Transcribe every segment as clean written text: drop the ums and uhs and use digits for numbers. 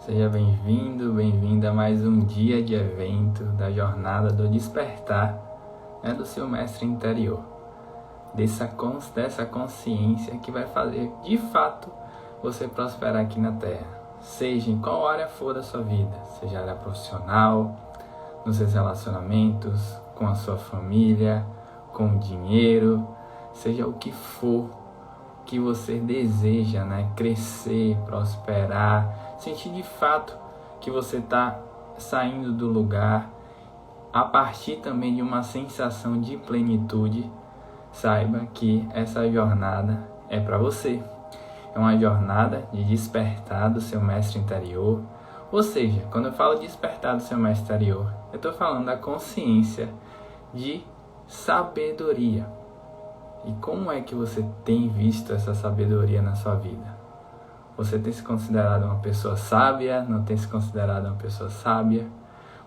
Seja bem-vindo, bem-vinda a mais um dia de evento da jornada do despertar, do seu mestre interior. Dessa consciência que vai fazer, de fato, você prosperar aqui na Terra. Seja em qual área for da sua vida, seja área profissional, nos seus relacionamentos, com a sua família, com o dinheiro, seja o que for que você deseja, crescer, prosperar, sentir de fato que você está saindo do lugar, a partir também de uma sensação de plenitude, saiba que essa jornada é para você. É uma jornada de despertar do seu mestre interior. Ou seja, quando eu falo despertar do seu mestre interior, eu estou falando da consciência de sabedoria. E como é que você tem visto essa sabedoria na sua vida? Você tem se considerado uma pessoa sábia? Não tem se considerado uma pessoa sábia?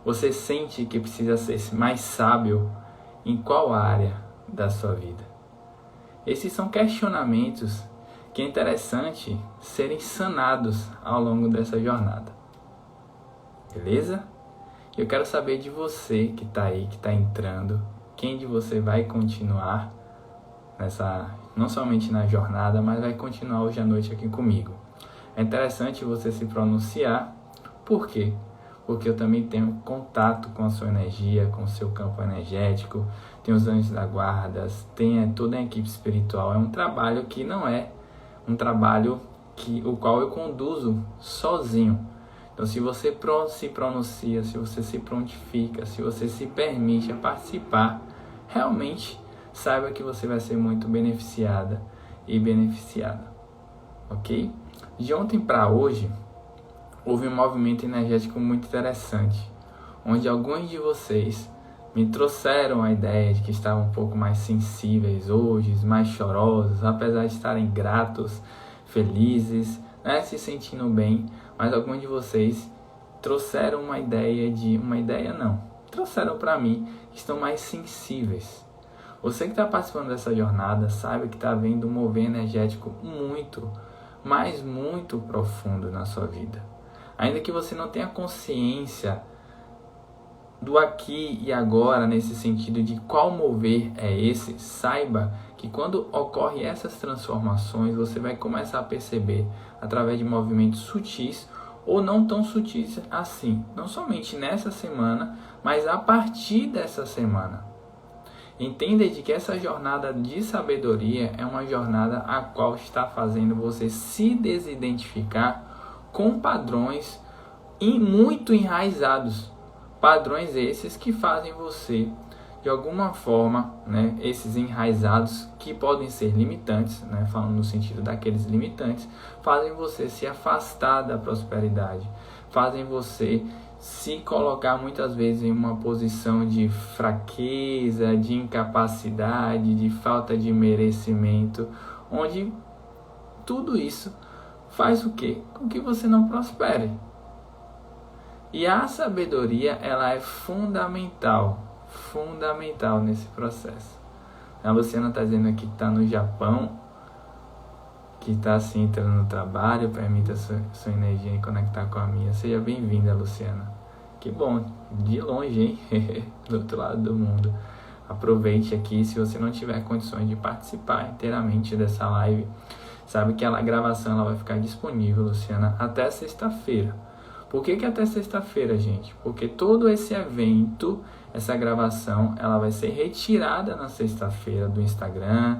Você sente que precisa ser mais sábio em qual área da sua vida? Esses são questionamentos que é interessante serem sanados ao longo dessa jornada. Beleza? Eu quero saber de você que está aí, que está entrando, quem de você vai continuar não somente na jornada, mas vai continuar hoje à noite aqui comigo. É interessante você se pronunciar. Por quê? Porque eu também tenho contato com a sua energia, com o seu campo energético, tem os anjos da guarda, tem toda a equipe espiritual. É um trabalho que não é um trabalho o qual eu conduzo sozinho. Então, se você se pronuncia, se você se prontifica, se você se permite a participar, realmente saiba que você vai ser muito beneficiada e beneficiado, ok? De ontem para hoje, houve um movimento energético muito interessante, onde alguns de vocês me trouxeram a ideia de que estavam um pouco mais sensíveis hoje, mais chorosos, apesar de estarem gratos, felizes, se sentindo bem, mas alguns de vocês trouxeram trouxeram para mim que estão mais sensíveis. Você que está participando dessa jornada, saiba que está havendo um mover energético muito profundo na sua vida. Ainda que você não tenha consciência do aqui e agora, nesse sentido de qual mover é esse, saiba que quando ocorrem essas transformações, você vai começar a perceber através de movimentos sutis ou não tão sutis assim. Não somente nessa semana, mas a partir dessa semana. Entenda de que essa jornada de sabedoria é uma jornada a qual está fazendo você se desidentificar com padrões muito enraizados. Padrões esses que fazem você, de alguma forma, esses enraizados que podem ser limitantes, falando no sentido daqueles limitantes, fazem você se afastar da prosperidade, fazem você se colocar muitas vezes em uma posição de fraqueza, de incapacidade, de falta de merecimento, onde tudo isso faz o quê? Com que você não prospere. E a sabedoria, ela é fundamental nesse processo. A Luciana está dizendo aqui que está no Japão, que está assim entrando no trabalho, permita sua energia conectar com a minha. Seja bem-vinda, Luciana. Que bom, de longe, hein? Do outro lado do mundo. Aproveite aqui, se você não tiver condições de participar inteiramente dessa live, sabe que a gravação ela vai ficar disponível, Luciana, até sexta-feira. Por que até sexta-feira, gente? Porque todo esse evento, essa gravação, ela vai ser retirada na sexta-feira do Instagram,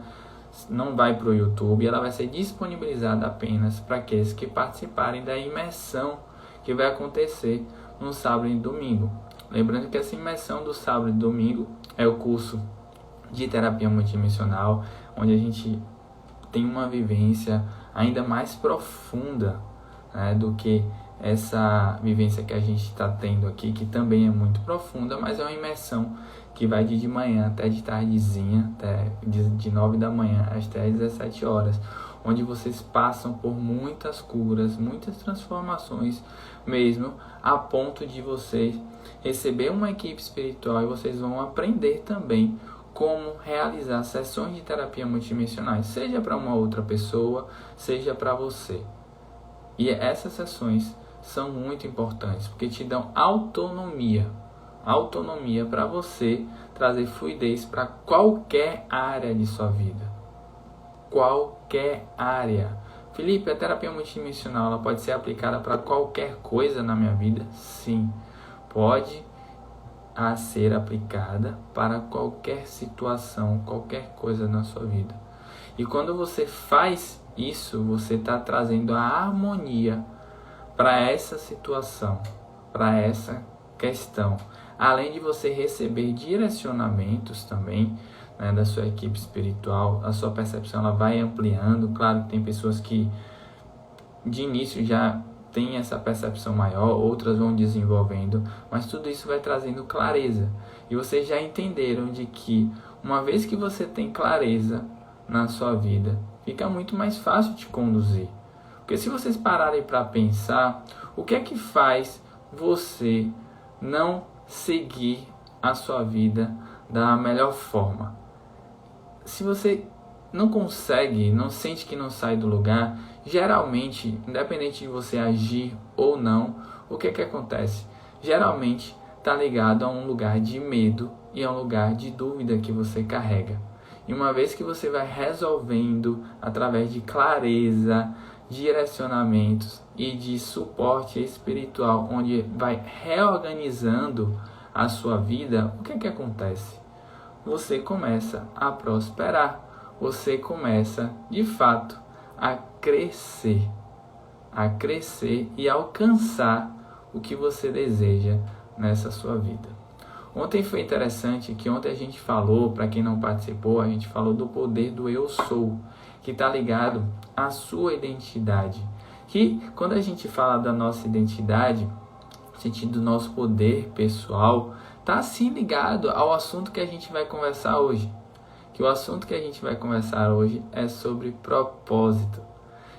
não vai para o YouTube, ela vai ser disponibilizada apenas para aqueles que participarem da imersão que vai acontecer no sábado e domingo. Lembrando que essa imersão do sábado e domingo é o curso de terapia multidimensional, onde a gente tem uma vivência ainda mais profunda, do que essa vivência que a gente está tendo aqui, que também é muito profunda, mas é uma imersão que vai de manhã até de tardezinha, até de 9 da manhã até 17 horas, onde vocês passam por muitas curas, muitas transformações mesmo, a ponto de vocês receber uma equipe espiritual e vocês vão aprender também como realizar sessões de terapia multidimensionais, seja para uma outra pessoa, seja para você. E essas sessões são muito importantes, porque te dão autonomia para você trazer fluidez para qualquer área de sua vida. Qualquer área. Felipe, a terapia multidimensional ela pode ser aplicada para qualquer coisa na minha vida? Sim, pode ser aplicada para qualquer situação, qualquer coisa na sua vida. E quando você faz isso, você está trazendo a harmonia para essa situação, para essa questão. Além de você receber direcionamentos também, né, da sua equipe espiritual, a sua percepção ela vai ampliando. Claro que tem pessoas que de início já têm essa percepção maior, outras vão desenvolvendo, mas tudo isso vai trazendo clareza. E vocês já entenderam de que uma vez que você tem clareza na sua vida, fica muito mais fácil te conduzir. Porque se vocês pararem para pensar, o que é que faz você não seguir a sua vida da melhor forma? Se você não consegue, não sente que não sai do lugar, geralmente, independente de você agir ou não, o que é que acontece? Geralmente está ligado a um lugar de medo e a um lugar de dúvida que você carrega. E uma vez que você vai resolvendo através de clareza, direcionamentos e de suporte espiritual, onde vai reorganizando a sua vida, o que é que acontece? Você começa a prosperar, você começa de fato a crescer e alcançar o que você deseja nessa sua vida. Ontem foi interessante que ontem a gente falou, para quem não participou, a gente falou do poder do eu sou, que está ligado à sua identidade. Que quando a gente fala da nossa identidade, no sentido do nosso poder pessoal, está assim ligado ao assunto que a gente vai conversar hoje. Que o assunto que a gente vai conversar hoje é sobre propósito.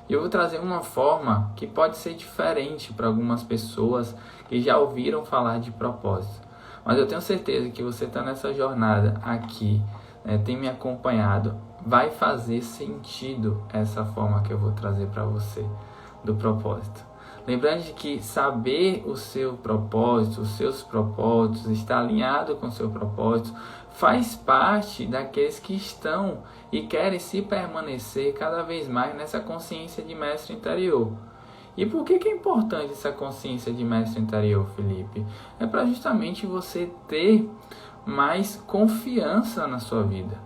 E eu vou trazer uma forma que pode ser diferente para algumas pessoas que já ouviram falar de propósito. Mas eu tenho certeza que você está nessa jornada aqui, né, tem me acompanhado, vai fazer sentido essa forma que eu vou trazer para você do propósito. Lembrando de que saber o seu propósito, os seus propósitos, estar alinhado com o seu propósito, faz parte daqueles que estão e querem se permanecer cada vez mais nessa consciência de mestre interior. E por que é importante essa consciência de mestre interior, Felipe? É para justamente você ter mais confiança na sua vida.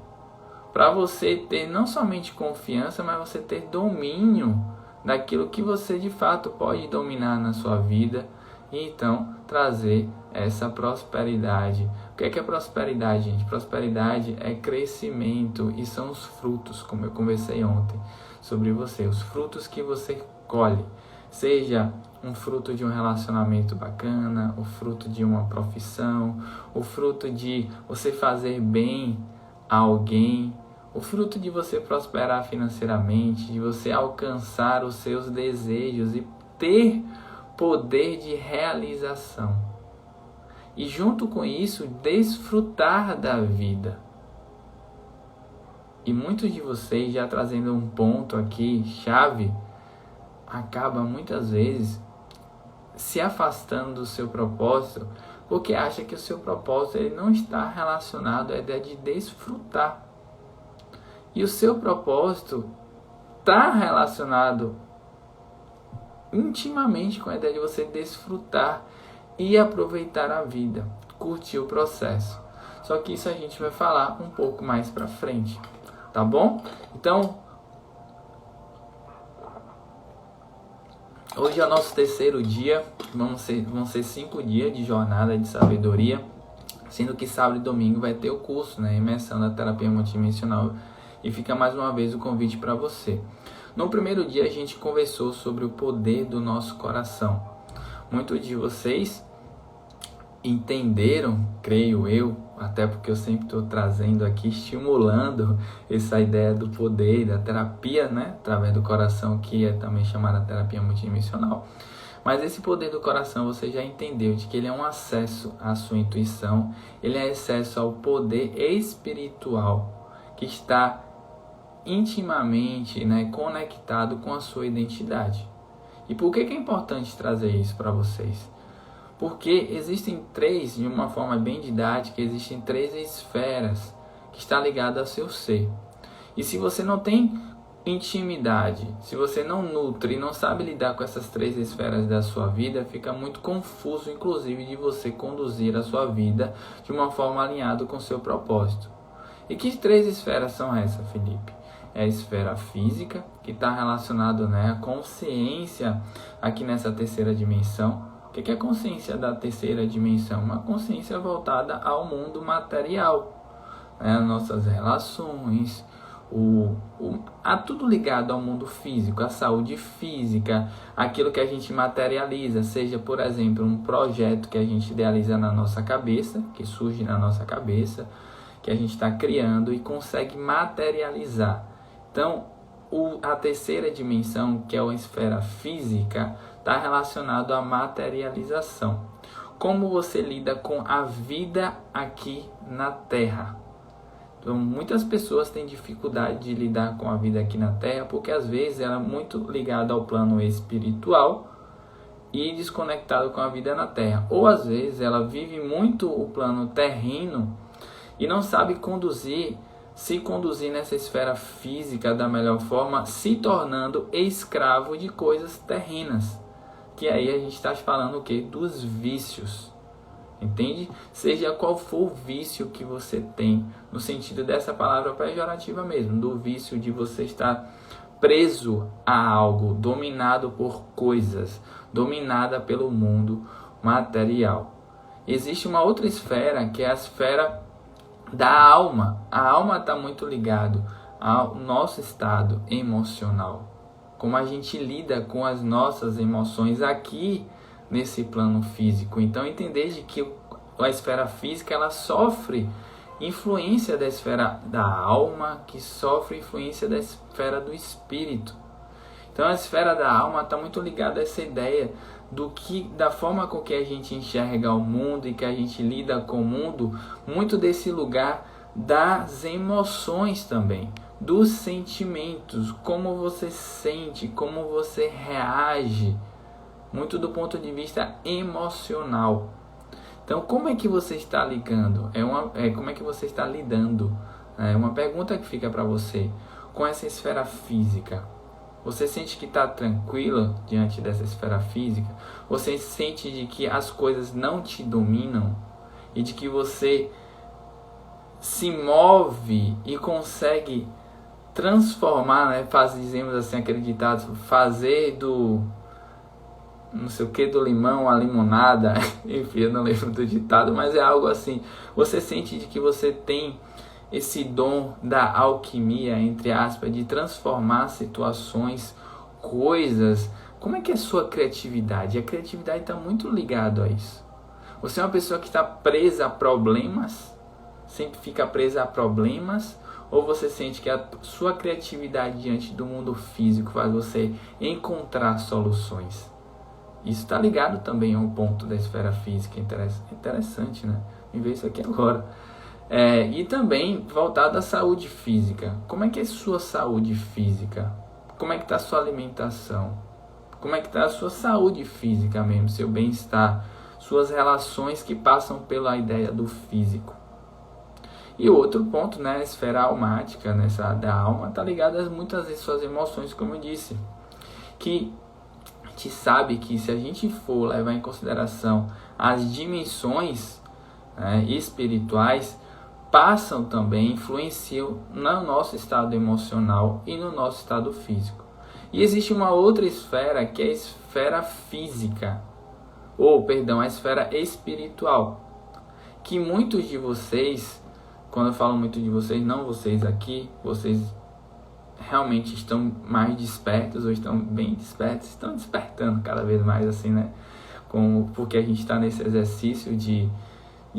Para você ter não somente confiança, mas você ter domínio daquilo que você de fato pode dominar na sua vida e então trazer essa prosperidade. O que é prosperidade, gente? Prosperidade é crescimento e são os frutos, como eu conversei ontem sobre você, os frutos que você colhe. Seja um fruto de um relacionamento bacana, o fruto de uma profissão, o fruto de você fazer bem a alguém, o fruto de você prosperar financeiramente, de você alcançar os seus desejos e ter poder de realização. E junto com isso, desfrutar da vida. E muitos de vocês, já trazendo um ponto aqui, chave, acaba muitas vezes se afastando do seu propósito, porque acha que o seu propósito ele não está relacionado à ideia de desfrutar. E o seu propósito está relacionado intimamente com a ideia de você desfrutar e aproveitar a vida, curtir o processo. Só que isso a gente vai falar um pouco mais para frente, tá bom? Então, hoje é o nosso terceiro dia, vão ser 5 dias de jornada de sabedoria, sendo que sábado e domingo vai ter o curso, né, imersão da terapia multidimensional, e fica mais uma vez o convite para você. No primeiro dia a gente conversou sobre o poder do nosso coração. Muitos de vocês entenderam, creio eu, até porque eu sempre estou trazendo aqui, estimulando essa ideia do poder da terapia, né, através do coração, que é também chamada terapia multidimensional. Mas esse poder do coração você já entendeu de que ele é um acesso à sua intuição, ele é acesso ao poder espiritual que está intimamente, né, conectado com a sua identidade. E por que é importante trazer isso para vocês? Porque existem três, de uma forma bem didática, existem três esferas que estão ligadas ao seu ser. E se você não tem intimidade, se você não nutre e não sabe lidar com essas três esferas da sua vida, fica muito confuso, inclusive, de você conduzir a sua vida de uma forma alinhada com o seu propósito. E que três esferas são essas, Felipe? É a esfera física, que está relacionada, né, à consciência aqui nessa terceira dimensão. O que é a consciência da terceira dimensão? Uma consciência voltada ao mundo material, né, as nossas relações, a tudo ligado ao mundo físico, a saúde física, aquilo que a gente materializa, seja, por exemplo, um projeto que a gente idealiza na nossa cabeça, que surge na nossa cabeça, que a gente está criando e consegue materializar. Então, a terceira dimensão, que é a esfera física, está relacionado à materialização. Como você lida com a vida aqui na Terra? Então, muitas pessoas têm dificuldade de lidar com a vida aqui na Terra, porque às vezes ela é muito ligada ao plano espiritual e desconectada com a vida na Terra. Ou às vezes ela vive muito o plano terreno e não sabe se conduzir nessa esfera física da melhor forma, se tornando escravo de coisas terrenas. Que aí a gente está falando o quê? Dos vícios. Entende? Seja qual for o vício que você tem, no sentido dessa palavra pejorativa mesmo, do vício de você estar preso a algo, dominado por coisas, dominada pelo mundo material. Existe uma outra esfera, que é a esfera da alma. A alma está muito ligado ao nosso estado emocional, como a gente lida com as nossas emoções aqui nesse plano físico. Então, entender de que a esfera física ela sofre influência da esfera da alma, que sofre influência da esfera do espírito. Então, a esfera da alma está muito ligada a essa ideia da forma com que a gente enxerga o mundo e que a gente lida com o mundo, muito desse lugar das emoções também, dos sentimentos, como você sente, como você reage, muito do ponto de vista emocional. Então, como é que você está ligando? Como é que você está lidando? É uma pergunta que fica para você com essa esfera física. Você sente que está tranquilo diante dessa esfera física? Você sente de que as coisas não te dominam? E de que você se move e consegue transformar, né? Dizemos assim, acreditados, fazer do não sei o que, do limão a limonada. Enfim, eu não lembro do ditado, mas é algo assim. Você sente de que você tem esse dom da alquimia, entre aspas, de transformar situações, coisas. Como é que é a sua criatividade? A criatividade está muito ligada a isso. Você é uma pessoa que está presa a problemas, sempre fica presa a problemas, ou você sente que a sua criatividade diante do mundo físico faz você encontrar soluções? Isso está ligado também a um ponto da esfera física. Interessante, né? Me ver isso aqui agora. E também voltado à saúde física. Como é que é a sua saúde física? Como é que está a sua alimentação? Como é que está a sua saúde física mesmo, seu bem-estar, suas relações que passam pela ideia do físico? E o outro ponto, né, a esfera almática, nessa da alma, está ligada a muitas vezes suas emoções, como eu disse. Que a gente sabe que se a gente for levar em consideração as dimensões, né, espirituais, passam também, influenciam no nosso estado emocional e no nosso estado físico. E existe uma outra esfera, que é a esfera física, a esfera espiritual, que muitos de vocês, quando eu falo muito de vocês, não vocês aqui, vocês realmente estão mais despertos, ou estão bem despertos, estão despertando cada vez mais assim, né? Porque a gente está nesse exercício de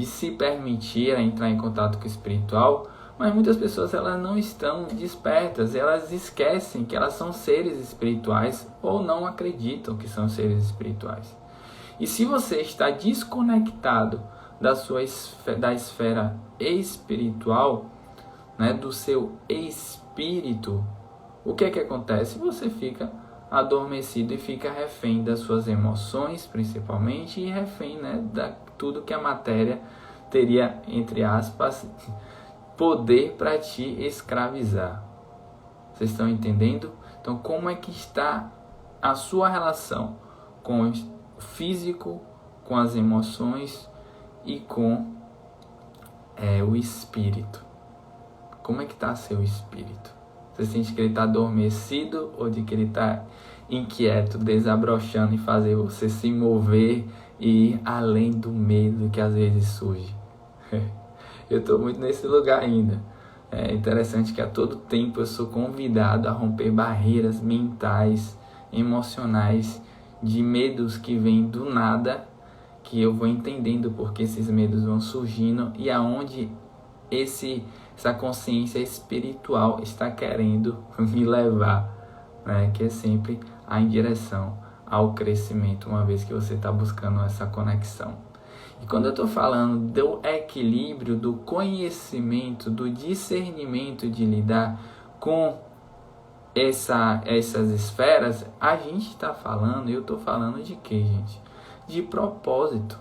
se permitir entrar em contato com o espiritual, mas muitas pessoas elas não estão despertas, elas esquecem que elas são seres espirituais ou não acreditam que são seres espirituais. E se você está desconectado da esfera espiritual, né, do seu espírito, o que é que acontece? Você fica adormecido e fica refém das suas emoções, principalmente, e refém, né, da tudo que a matéria teria, entre aspas, poder para te escravizar. Vocês estão entendendo? Então, como é que está a sua relação com o físico, com as emoções e com o espírito? Como é que está seu espírito? Você sente que ele está adormecido ou de que ele está inquieto, desabrochando e fazer você se mover e ir além do medo que às vezes surge? Eu estou muito nesse lugar ainda. É interessante que a todo tempo eu sou convidado a romper barreiras mentais, emocionais, de medos que vêm do nada, que eu vou entendendo porque esses medos vão surgindo e aonde essa consciência espiritual está querendo me levar, né? Que é sempre em direção ao crescimento, uma vez que você está buscando essa conexão. E quando eu estou falando do equilíbrio, do conhecimento, do discernimento de lidar com essas esferas, a gente está falando, eu estou falando de quê, gente? De propósito.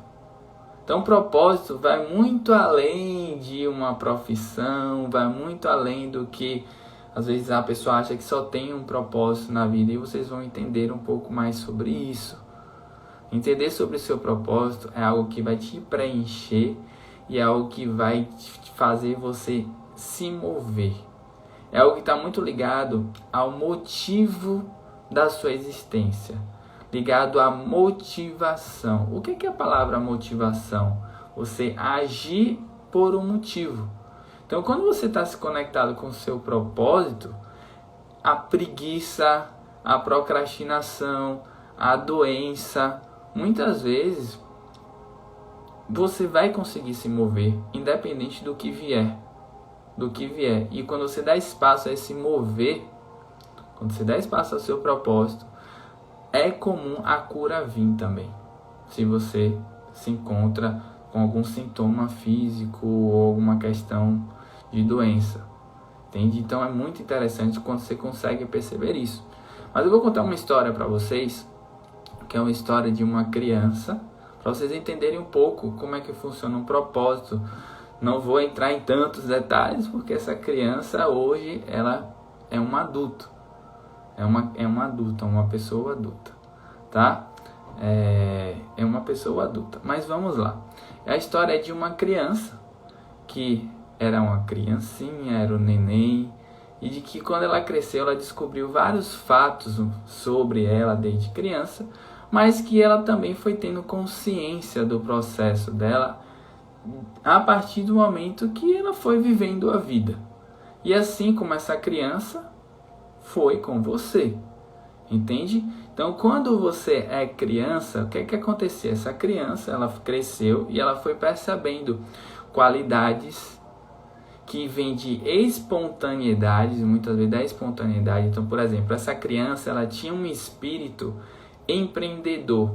Então, propósito vai muito além de uma profissão, vai muito além do que, às vezes, a pessoa acha que só tem um propósito na vida, e vocês vão entender um pouco mais sobre isso. Entender sobre o seu propósito é algo que vai te preencher e é algo que vai fazer você se mover. É algo que está muito ligado ao motivo da sua existência, ligado à motivação. O que é a palavra motivação? Você agir por um motivo. Então, quando você está se conectado com o seu propósito, a preguiça, a procrastinação, a doença, muitas vezes você vai conseguir se mover, independente do que vier. E quando você dá espaço a esse mover, quando você dá espaço ao seu propósito, é comum a cura vir também. Se você se encontra com algum sintoma físico ou alguma questão de doença. Entende? Então é muito interessante quando você consegue perceber isso. Mas eu vou contar uma história para vocês, que é uma história de uma criança, para vocês entenderem um pouco como é que funciona um propósito. Não vou entrar em tantos detalhes, porque essa criança hoje, ela é um adulto. Uma pessoa adulta, tá? É uma pessoa adulta. Mas vamos lá. A história é de uma criança, que era uma criancinha, era um neném, e de que quando ela cresceu, ela descobriu vários fatos sobre ela desde criança, mas que ela também foi tendo consciência do processo dela a partir do momento que ela foi vivendo a vida. E assim como essa criança foi com você, entende? Então, quando você é criança, o que acontecia? Essa criança, ela cresceu e ela foi percebendo qualidades que vêm de espontaneidades, muitas vezes da espontaneidade. Então, por exemplo, essa criança, ela tinha um espírito empreendedor.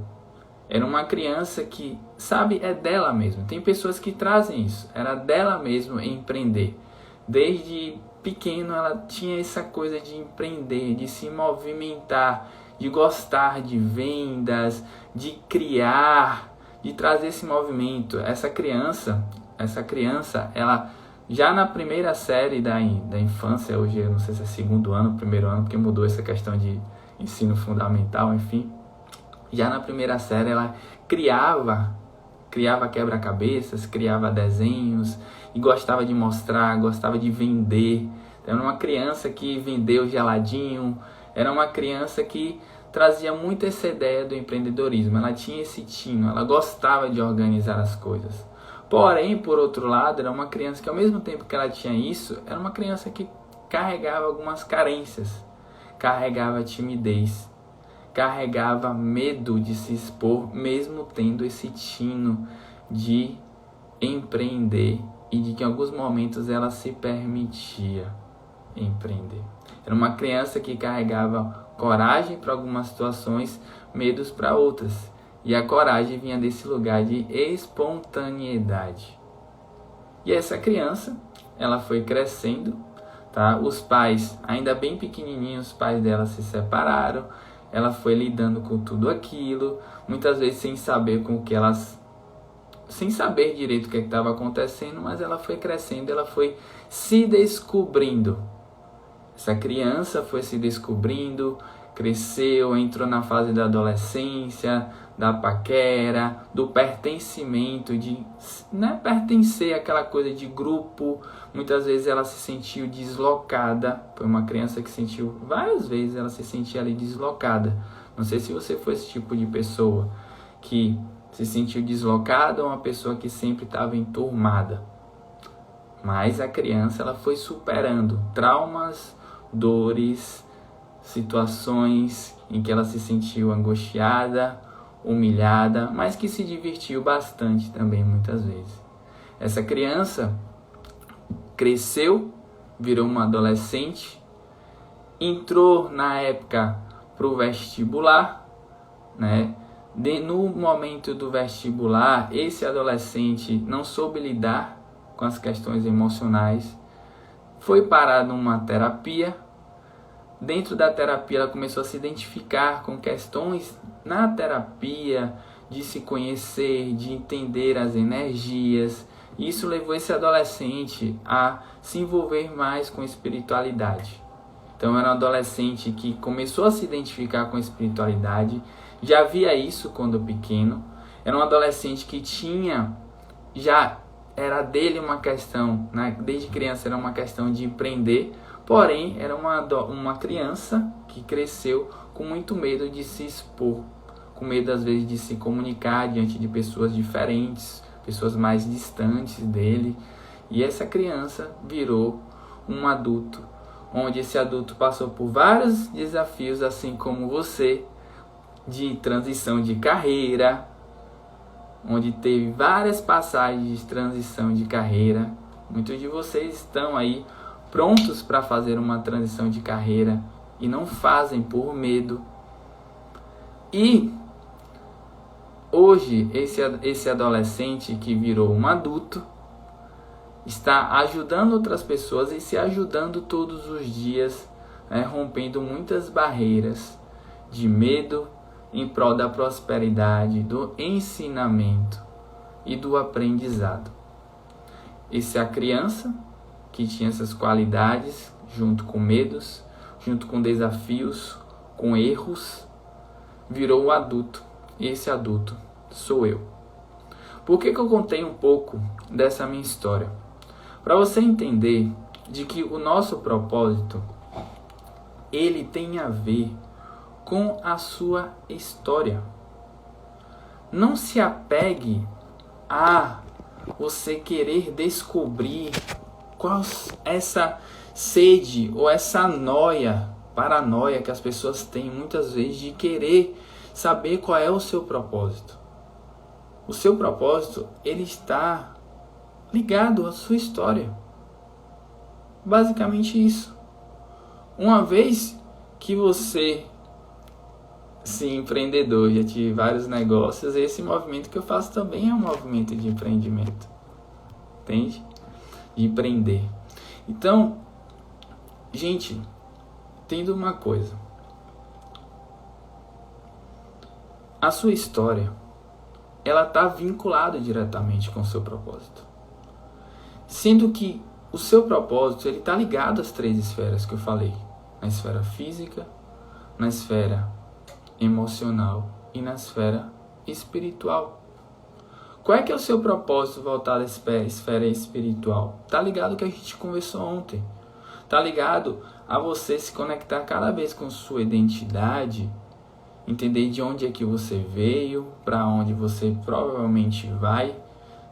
Era uma criança que, sabe, é dela mesma. Tem pessoas que trazem isso. Era dela mesma empreender. Desde pequeno ela tinha essa coisa de empreender, de se movimentar, de gostar de vendas, de criar, de trazer esse movimento. Essa criança, ela já na primeira série da infância, hoje eu não sei se é segundo ano, primeiro ano, porque mudou essa questão de ensino fundamental, enfim. Já na primeira série ela criava quebra-cabeças, criava desenhos e gostava de mostrar, gostava de vender. Era uma criança que vendeu geladinho, era uma criança que trazia muito essa ideia do empreendedorismo. Ela tinha esse tino, ela gostava de organizar as coisas. Porém, por outro lado, era uma criança que ao mesmo tempo que ela tinha isso, era uma criança que carregava algumas carências, carregava timidez, carregava medo de se expor, mesmo tendo esse tino de empreender e de que em alguns momentos ela se permitia empreender. Era uma criança que carregava coragem para algumas situações, medos para outras. E a coragem vinha desse lugar de espontaneidade. E essa criança, ela foi crescendo, tá? Os pais, ainda bem pequenininhos, os pais dela se separaram. ela foi lidando com tudo aquilo, muitas vezes sem saber sem saber direito o que estava acontecendo, mas ela foi crescendo, ela foi se descobrindo. Essa criança foi se descobrindo, cresceu, entrou na fase da adolescência, da paquera, do pertencimento, de pertencer àquela coisa de grupo. Muitas vezes ela se sentiu deslocada. Foi uma criança que sentiu, várias vezes ela se sentia ali deslocada. Não sei se você foi esse tipo de pessoa que se sentiu deslocada ou uma pessoa que sempre estava enturmada. Mas a criança, ela foi superando traumas, dores, situações em que ela se sentiu angustiada, humilhada, mas que se divertiu bastante também muitas vezes. Essa criança cresceu, virou uma adolescente, entrou na época para o vestibular, né? No momento do vestibular, esse adolescente não soube lidar com as questões emocionais, foi parar numa terapia. Dentro da terapia, ela começou a se identificar com questões na terapia, de se conhecer, de entender as energias. Isso levou esse adolescente a se envolver mais com espiritualidade. Então, era um adolescente que começou a se identificar com a espiritualidade, já via isso quando pequeno. Era um adolescente que era dele uma questão, né? Desde criança era uma questão de empreender, porém era uma criança que cresceu com muito medo de se expor, com medo às vezes de se comunicar diante de pessoas diferentes, pessoas mais distantes dele. E essa criança virou um adulto, onde esse adulto passou por vários desafios, assim como você, de transição de carreira, onde teve várias passagens de transição de carreira. Muitos de vocês estão aí prontos para fazer uma transição de carreira e não fazem por medo. E hoje esse adolescente que virou um adulto está ajudando outras pessoas e se ajudando todos os dias, rompendo muitas barreiras de medo, em prol da prosperidade, do ensinamento e do aprendizado. Essa é a criança que tinha essas qualidades, junto com medos, junto com desafios, com erros, virou o adulto. E esse adulto sou eu. Por que eu contei um pouco dessa minha história? Para você entender de que o nosso propósito, ele tem a ver com a sua história. Não se apegue a você querer descobrir qual essa sede ou essa paranoia que as pessoas têm muitas vezes de querer saber qual é o seu propósito. O seu propósito, ele está ligado à sua história. Basicamente isso. Uma vez que você sim, empreendedor, já tive vários negócios, esse movimento que eu faço também é um movimento de empreendimento, entende? De empreender. Então, gente, entenda uma coisa, a sua história, ela está vinculada diretamente com o seu propósito, sendo que o seu propósito, ele está ligado às 3 esferas que eu falei, na esfera física, na esfera emocional e na esfera espiritual. Qual é que é o seu propósito voltado à esfera espiritual? Tá ligado ao que a gente conversou ontem. Tá ligado a você se conectar cada vez com sua identidade, entender de onde é que você veio, para onde você provavelmente vai,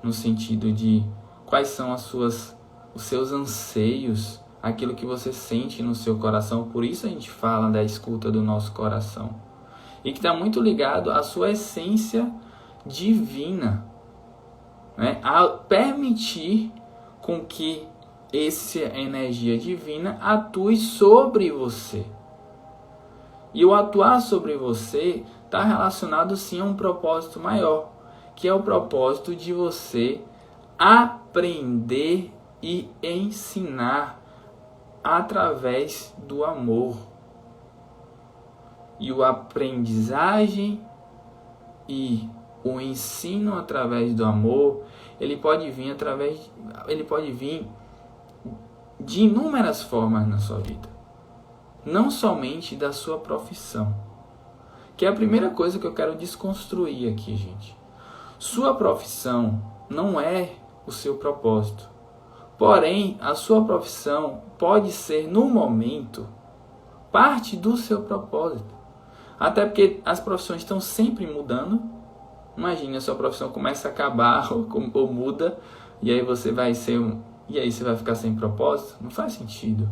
no sentido de quais são os seus anseios, aquilo que você sente no seu coração. Por isso a gente fala da escuta do nosso coração. E que está muito ligado à sua essência divina, né? A permitir com que essa energia divina atue sobre você. E o atuar sobre você está relacionado sim a um propósito maior, que é o propósito de você aprender e ensinar através do amor. e o aprendizagem e o ensino através do amor, ele pode vir de inúmeras formas na sua vida, não somente da sua profissão, que é a primeira coisa que eu quero desconstruir aqui, gente. Sua profissão não é o seu propósito, porém a sua profissão pode ser no momento parte do seu propósito, até porque as profissões estão sempre mudando. Imagine, a sua profissão começa a acabar ou muda, e aí você vai ficar sem propósito. Não faz sentido.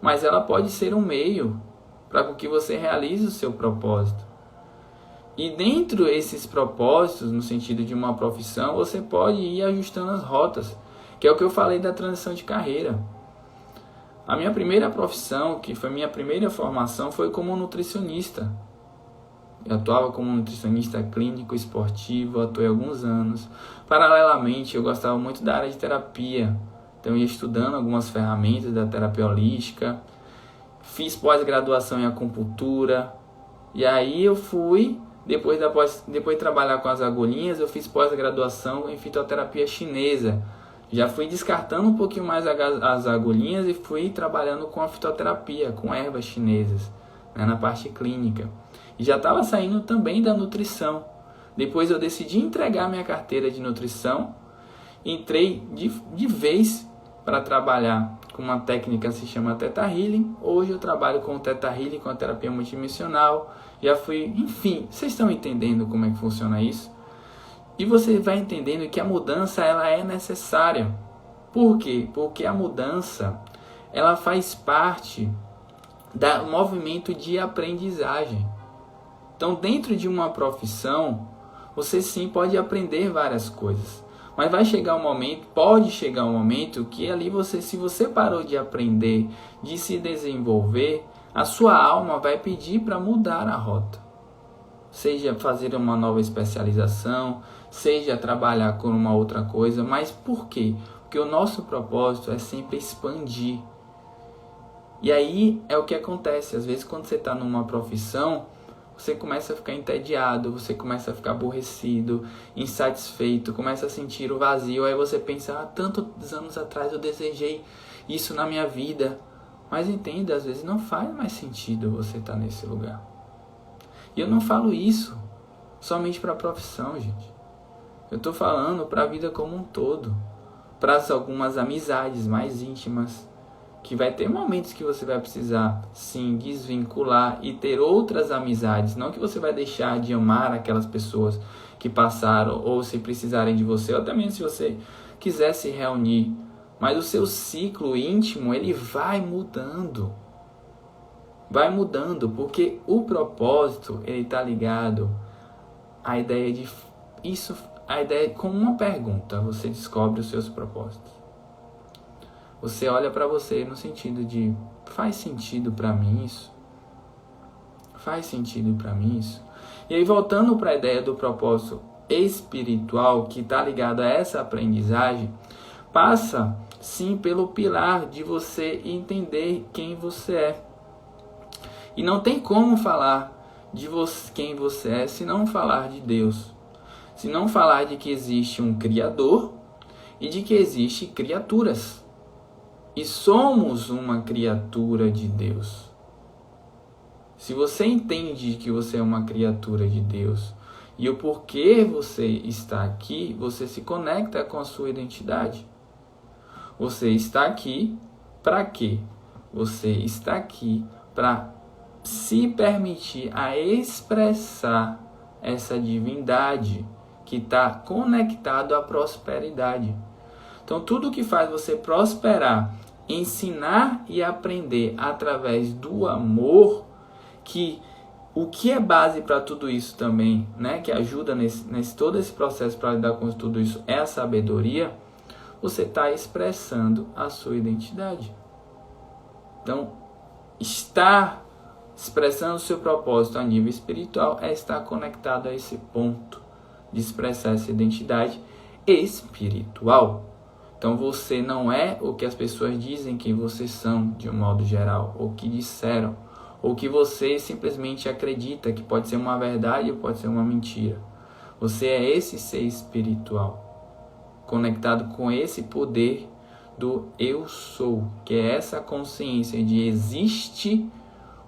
Mas ela pode ser um meio para que você realize o seu propósito. E dentro desses propósitos, no sentido de uma profissão, você pode ir ajustando as rotas, que é o que eu falei da transição de carreira. A minha primeira profissão, que foi minha primeira formação, foi como nutricionista. Eu atuava como nutricionista clínico esportivo, atuei alguns anos. Paralelamente, eu gostava muito da área de terapia. Então, eu ia estudando algumas ferramentas da terapia holística. Fiz pós-graduação em acupuntura. E aí eu fui, depois de trabalhar com as agulhinhas, eu fiz pós-graduação em fitoterapia chinesa. Já fui descartando um pouquinho mais as agulhinhas e fui trabalhando com a fitoterapia, com ervas chinesas, né, na parte clínica. E já estava saindo também da nutrição. Depois eu decidi entregar minha carteira de nutrição. Entrei de vez para trabalhar com uma técnica que se chama Theta Healing. Hoje eu trabalho com o Theta Healing, com a terapia multidimensional. Já fui, enfim, vocês estão entendendo como é que funciona isso? E você vai entendendo que a mudança ela é necessária. Por quê? Porque a mudança ela faz parte do movimento de aprendizagem. Então, dentro de uma profissão, você sim pode aprender várias coisas. Mas pode chegar um momento que ali se você parou de aprender, de se desenvolver, a sua alma vai pedir para mudar a rota. Seja fazer uma nova especialização, seja trabalhar com uma outra coisa. Mas por quê? Porque o nosso propósito é sempre expandir. E aí é o que acontece. Às vezes quando você está numa profissão, você começa a ficar entediado, você começa a ficar aborrecido, insatisfeito, começa a sentir o vazio. Aí você pensa, tantos anos atrás eu desejei isso na minha vida. Mas entenda, às vezes não faz mais sentido você estar nesse lugar. E eu não falo isso somente para a profissão, gente. Eu estou falando para a vida como um todo. Para algumas amizades mais íntimas. Que vai ter momentos que você vai precisar, sim, desvincular e ter outras amizades. Não que você vai deixar de amar aquelas pessoas que passaram ou se precisarem de você. Ou também se você quiser se reunir. Mas o seu ciclo íntimo, ele vai mudando. Vai mudando, porque o propósito, ele está ligado à ideia de... A ideia com uma pergunta, você descobre os seus propósitos. Você olha para você no sentido de, faz sentido para mim isso? Faz sentido para mim isso? E aí voltando para a ideia do propósito espiritual, que está ligado a essa aprendizagem, passa sim pelo pilar de você entender quem você é. E não tem como falar de quem você é se não falar de Deus. Se não falar de que existe um Criador e de que existem criaturas. E somos uma criatura de Deus. Se você entende que você é uma criatura de Deus e o porquê você está aqui, você se conecta com a sua identidade. Você está aqui para quê? Você está aqui para se permitir a expressar essa divindade que está conectado à prosperidade. Então, tudo que faz você prosperar, ensinar e aprender através do amor, o que é base para tudo isso também, né, que ajuda nesse todo esse processo para lidar com tudo isso, é a sabedoria, você está expressando a sua identidade. Então, estar expressando o seu propósito a nível espiritual é estar conectado a esse ponto de expressar essa identidade espiritual. Então você não é o que as pessoas dizem que vocês são, de um modo geral, ou que disseram. ou que você simplesmente acredita que pode ser uma verdade ou pode ser uma mentira. Você é esse ser espiritual, conectado com esse poder do eu sou, que é essa consciência de existe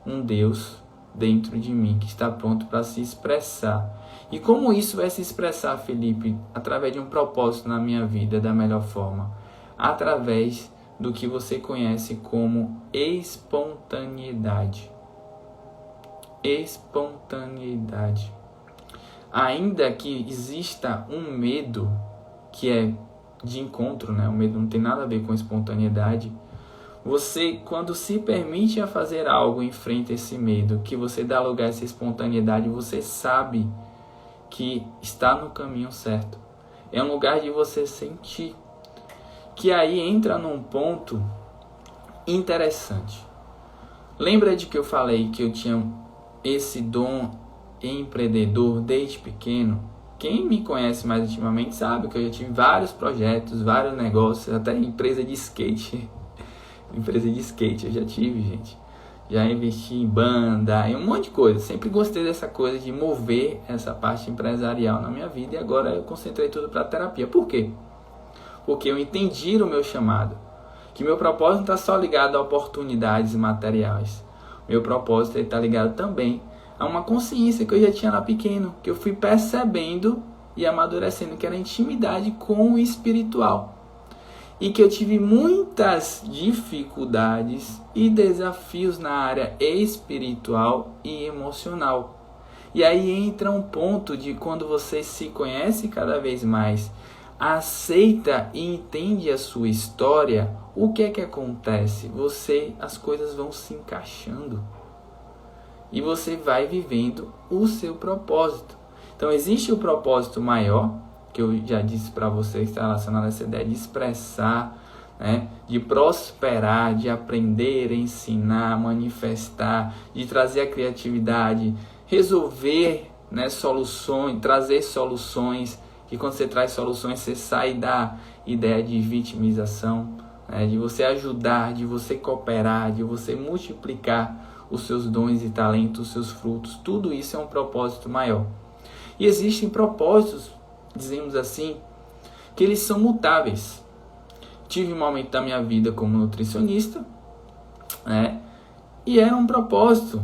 um Deus dentro de mim que está pronto para se expressar. E como isso vai se expressar, Felipe? Através de um propósito na minha vida da melhor forma. Através do que você conhece como espontaneidade. Espontaneidade. Ainda que exista um medo que é de encontro, né? O medo não tem nada a ver com espontaneidade. Você, quando se permite a fazer algo em frente a esse medo, que você dá lugar a essa espontaneidade, você sabe que está no caminho certo. É um lugar de você sentir. Que aí entra num ponto interessante. Lembra de que eu falei que eu tinha esse dom empreendedor desde pequeno? Quem me conhece mais intimamente sabe que eu já tive vários projetos, vários negócios, até empresa de skate. Empresa de skate eu já tive, gente. Já investi em banda, em um monte de coisa. Sempre gostei dessa coisa de mover essa parte empresarial na minha vida. E agora eu concentrei tudo para a terapia. Por quê? Porque eu entendi o meu chamado. Que meu propósito não está só ligado a oportunidades materiais. Meu propósito está ligado também a uma consciência que eu já tinha lá pequeno. Que eu fui percebendo e amadurecendo, que era a intimidade com o espiritual. E que eu tive muitas dificuldades e desafios na área espiritual e emocional. E aí entra um ponto de quando você se conhece cada vez mais, aceita e entende a sua história, o que é que acontece? As coisas vão se encaixando. E você vai vivendo o seu propósito. Então existe o propósito maior, que eu já disse para vocês, está relacionado a essa ideia de expressar, né? De prosperar, de aprender, ensinar, manifestar, de trazer a criatividade, resolver, né, soluções, trazer soluções, que quando você traz soluções você sai da ideia de vitimização, né, de você ajudar, de você cooperar, de você multiplicar os seus dons e talentos, os seus frutos. Tudo isso é um propósito maior. E existem propósitos, dizemos assim, que eles são mutáveis. Tive um momento da minha vida como nutricionista, né? E era um propósito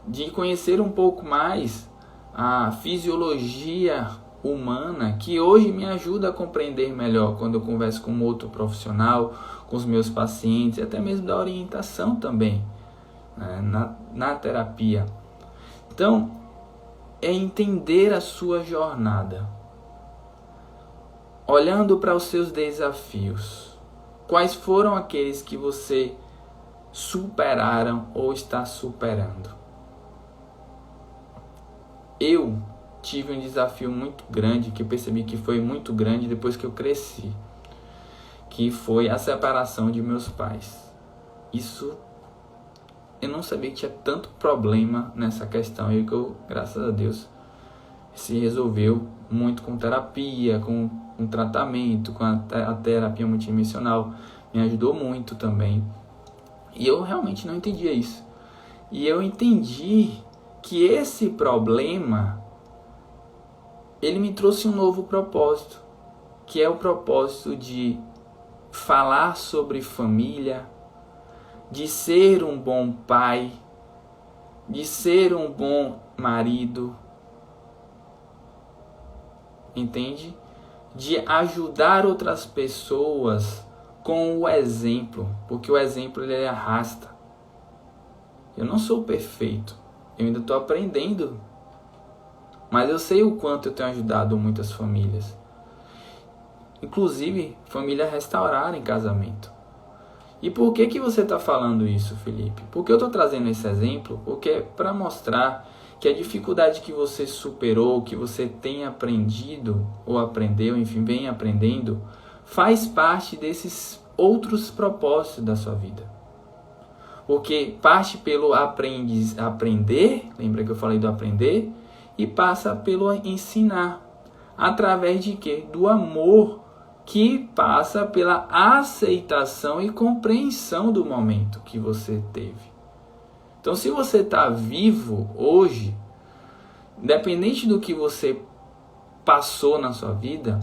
de conhecer um pouco mais a fisiologia humana, que hoje me ajuda a compreender melhor quando eu converso com outro profissional, com os meus pacientes, até mesmo da orientação também, né? na terapia. Então, é entender a sua jornada. Olhando para os seus desafios, quais foram aqueles que você superaram ou está superando? Eu tive um desafio muito grande, que eu percebi que foi muito grande depois que eu cresci, que foi a separação de meus pais. Isso, eu não sabia que tinha tanto problema nessa questão, e que eu, graças a Deus, se resolveu muito com terapia, com um tratamento, com a terapia multidimensional, me ajudou muito também. E eu realmente não entendia isso. E eu entendi que esse problema, ele me trouxe um novo propósito, que é o propósito de falar sobre família, de ser um bom pai, de ser um bom marido, entende? De ajudar outras pessoas com o exemplo, porque o exemplo ele arrasta. Eu não sou perfeito, eu ainda estou aprendendo, mas eu sei o quanto eu tenho ajudado muitas famílias, inclusive família a restaurarem casamento. E por que você está falando isso, Felipe? Porque eu estou trazendo esse exemplo porque é para mostrar que a dificuldade que você superou, que você tem aprendido, ou aprendeu, enfim, vem aprendendo, faz parte desses outros propósitos da sua vida. Porque parte pelo aprender, lembra que eu falei do aprender? E passa pelo ensinar. Através de quê? Do amor, que passa pela aceitação e compreensão do momento que você teve. Então, se você está vivo hoje, independente do que você passou na sua vida,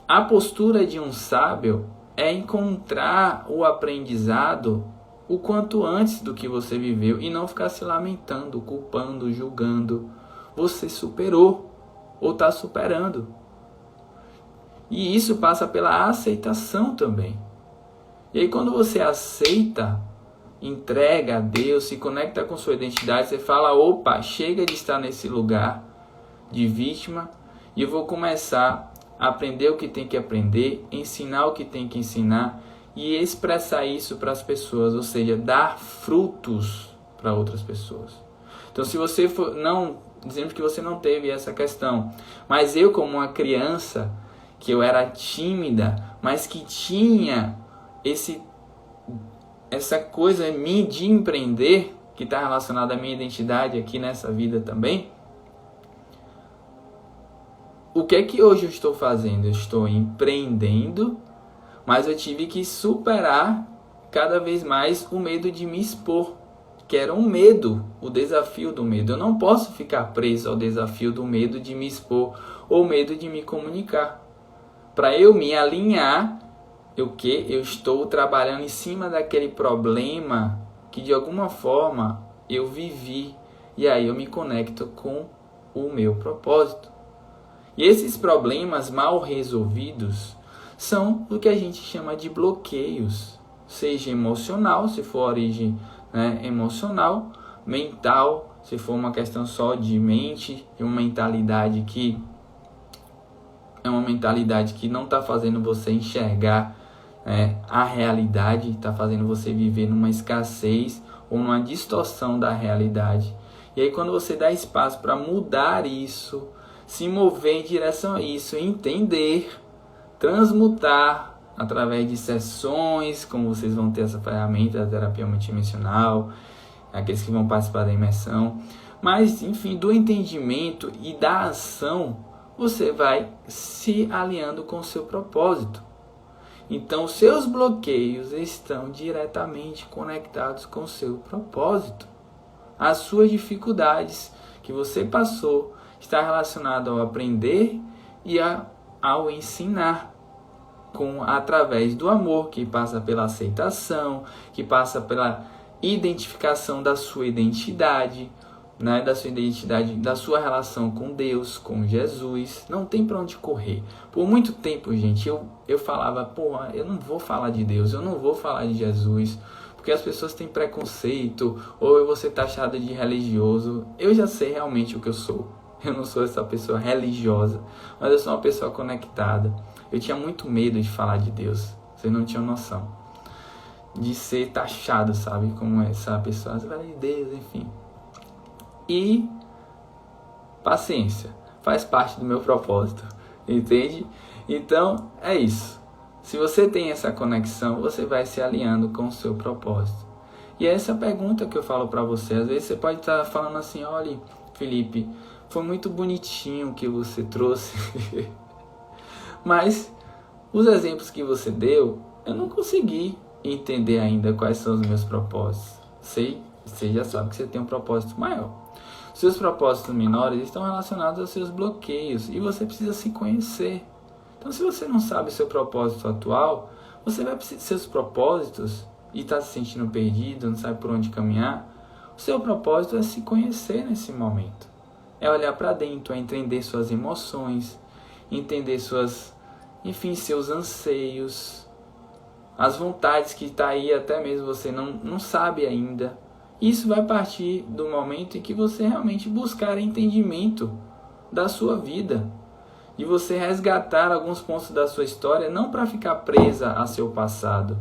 a postura de um sábio é encontrar o aprendizado o quanto antes do que você viveu e não ficar se lamentando, culpando, julgando. Você superou ou está superando. E isso passa pela aceitação também. E aí quando você aceita, entrega a Deus, se conecta com sua identidade, você fala, opa, chega de estar nesse lugar de vítima e eu vou começar a aprender o que tem que aprender, ensinar o que tem que ensinar e expressar isso para as pessoas, ou seja, dar frutos para outras pessoas. Então se você for, não, dizemos que você não teve essa questão, mas eu como uma criança, que eu era tímida, mas que tinha essa coisa em mim de empreender, que está relacionada à minha identidade aqui nessa vida também, o que é que hoje eu estou fazendo? Eu estou empreendendo, mas eu tive que superar cada vez mais o medo de me expor, que era um medo, o desafio do medo. Eu não posso ficar preso ao desafio do medo de me expor ou medo de me comunicar. Para eu me alinhar, eu estou trabalhando em cima daquele problema que de alguma forma eu vivi. E aí eu me conecto com o meu propósito. E esses problemas mal resolvidos são o que a gente chama de bloqueios. Seja emocional, se for origem emocional, mental, se for uma questão só de mente, de uma mentalidade que é uma mentalidade que não está fazendo você enxergar a realidade, está fazendo você viver numa escassez ou numa distorção da realidade. E aí quando você dá espaço para mudar isso, se mover em direção a isso, entender, transmutar através de sessões, como vocês vão ter essa ferramenta da terapia multidimensional, aqueles que vão participar da imersão, mas enfim, do entendimento e da ação, você vai se alinhando com o seu propósito. Então, seus bloqueios estão diretamente conectados com o seu propósito. As suas dificuldades que você passou está relacionado ao aprender e ao ensinar, através do amor, que passa pela aceitação, que passa pela identificação da sua identidade, da sua relação com Deus, com Jesus. Não tem para onde correr. Por muito tempo, gente, eu falava, eu não vou falar de Deus, eu não vou falar de Jesus, porque as pessoas têm preconceito, ou eu vou ser taxado de religioso. Eu já sei realmente o que eu sou. Eu não sou essa pessoa religiosa, mas eu sou uma pessoa conectada. Eu tinha muito medo de falar de Deus. Vocês não tinham noção. De ser taxado, sabe? Como essa pessoa, você fala de Deus, enfim. E paciência. Faz parte do meu propósito. Entende? Então, é isso. Se você tem essa conexão, você vai se alinhando com o seu propósito. E é essa pergunta que eu falo para você. Às vezes você pode estar falando assim, olha, Felipe, foi muito bonitinho o que você trouxe, mas os exemplos que você deu, eu não consegui entender ainda quais são os meus propósitos. Você já sabe que você tem um propósito maior. Seus propósitos menores estão relacionados aos seus bloqueios e você precisa se conhecer. Então, se você não sabe o seu propósito atual, você vai precisar seus propósitos e está se sentindo perdido, não sabe por onde caminhar. O seu propósito é se conhecer nesse momento. É olhar para dentro, é entender suas emoções, entender seus anseios, as vontades que está aí, até mesmo você não sabe ainda. Isso vai partir do momento em que você realmente buscar entendimento da sua vida, de você resgatar alguns pontos da sua história, não para ficar presa a seu passado,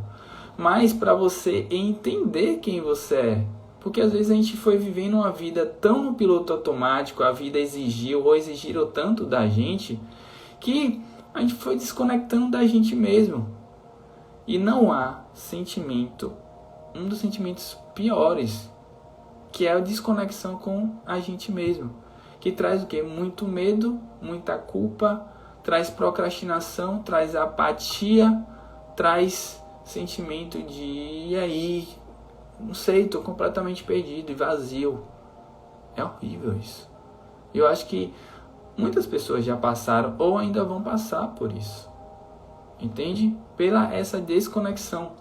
mas para você entender quem você é. Porque às vezes a gente foi vivendo uma vida tão no piloto automático, a vida exigiram tanto da gente, que a gente foi desconectando da gente mesmo. E não há sentimento, um dos sentimentos piores, que é a desconexão com a gente mesmo. Que traz o quê? Muito medo, muita culpa, traz procrastinação, traz apatia, traz sentimento de, e aí, não sei, tô completamente perdido e vazio. É horrível isso. Eu acho que muitas pessoas já passaram ou ainda vão passar por isso. Entende? Pela essa desconexão.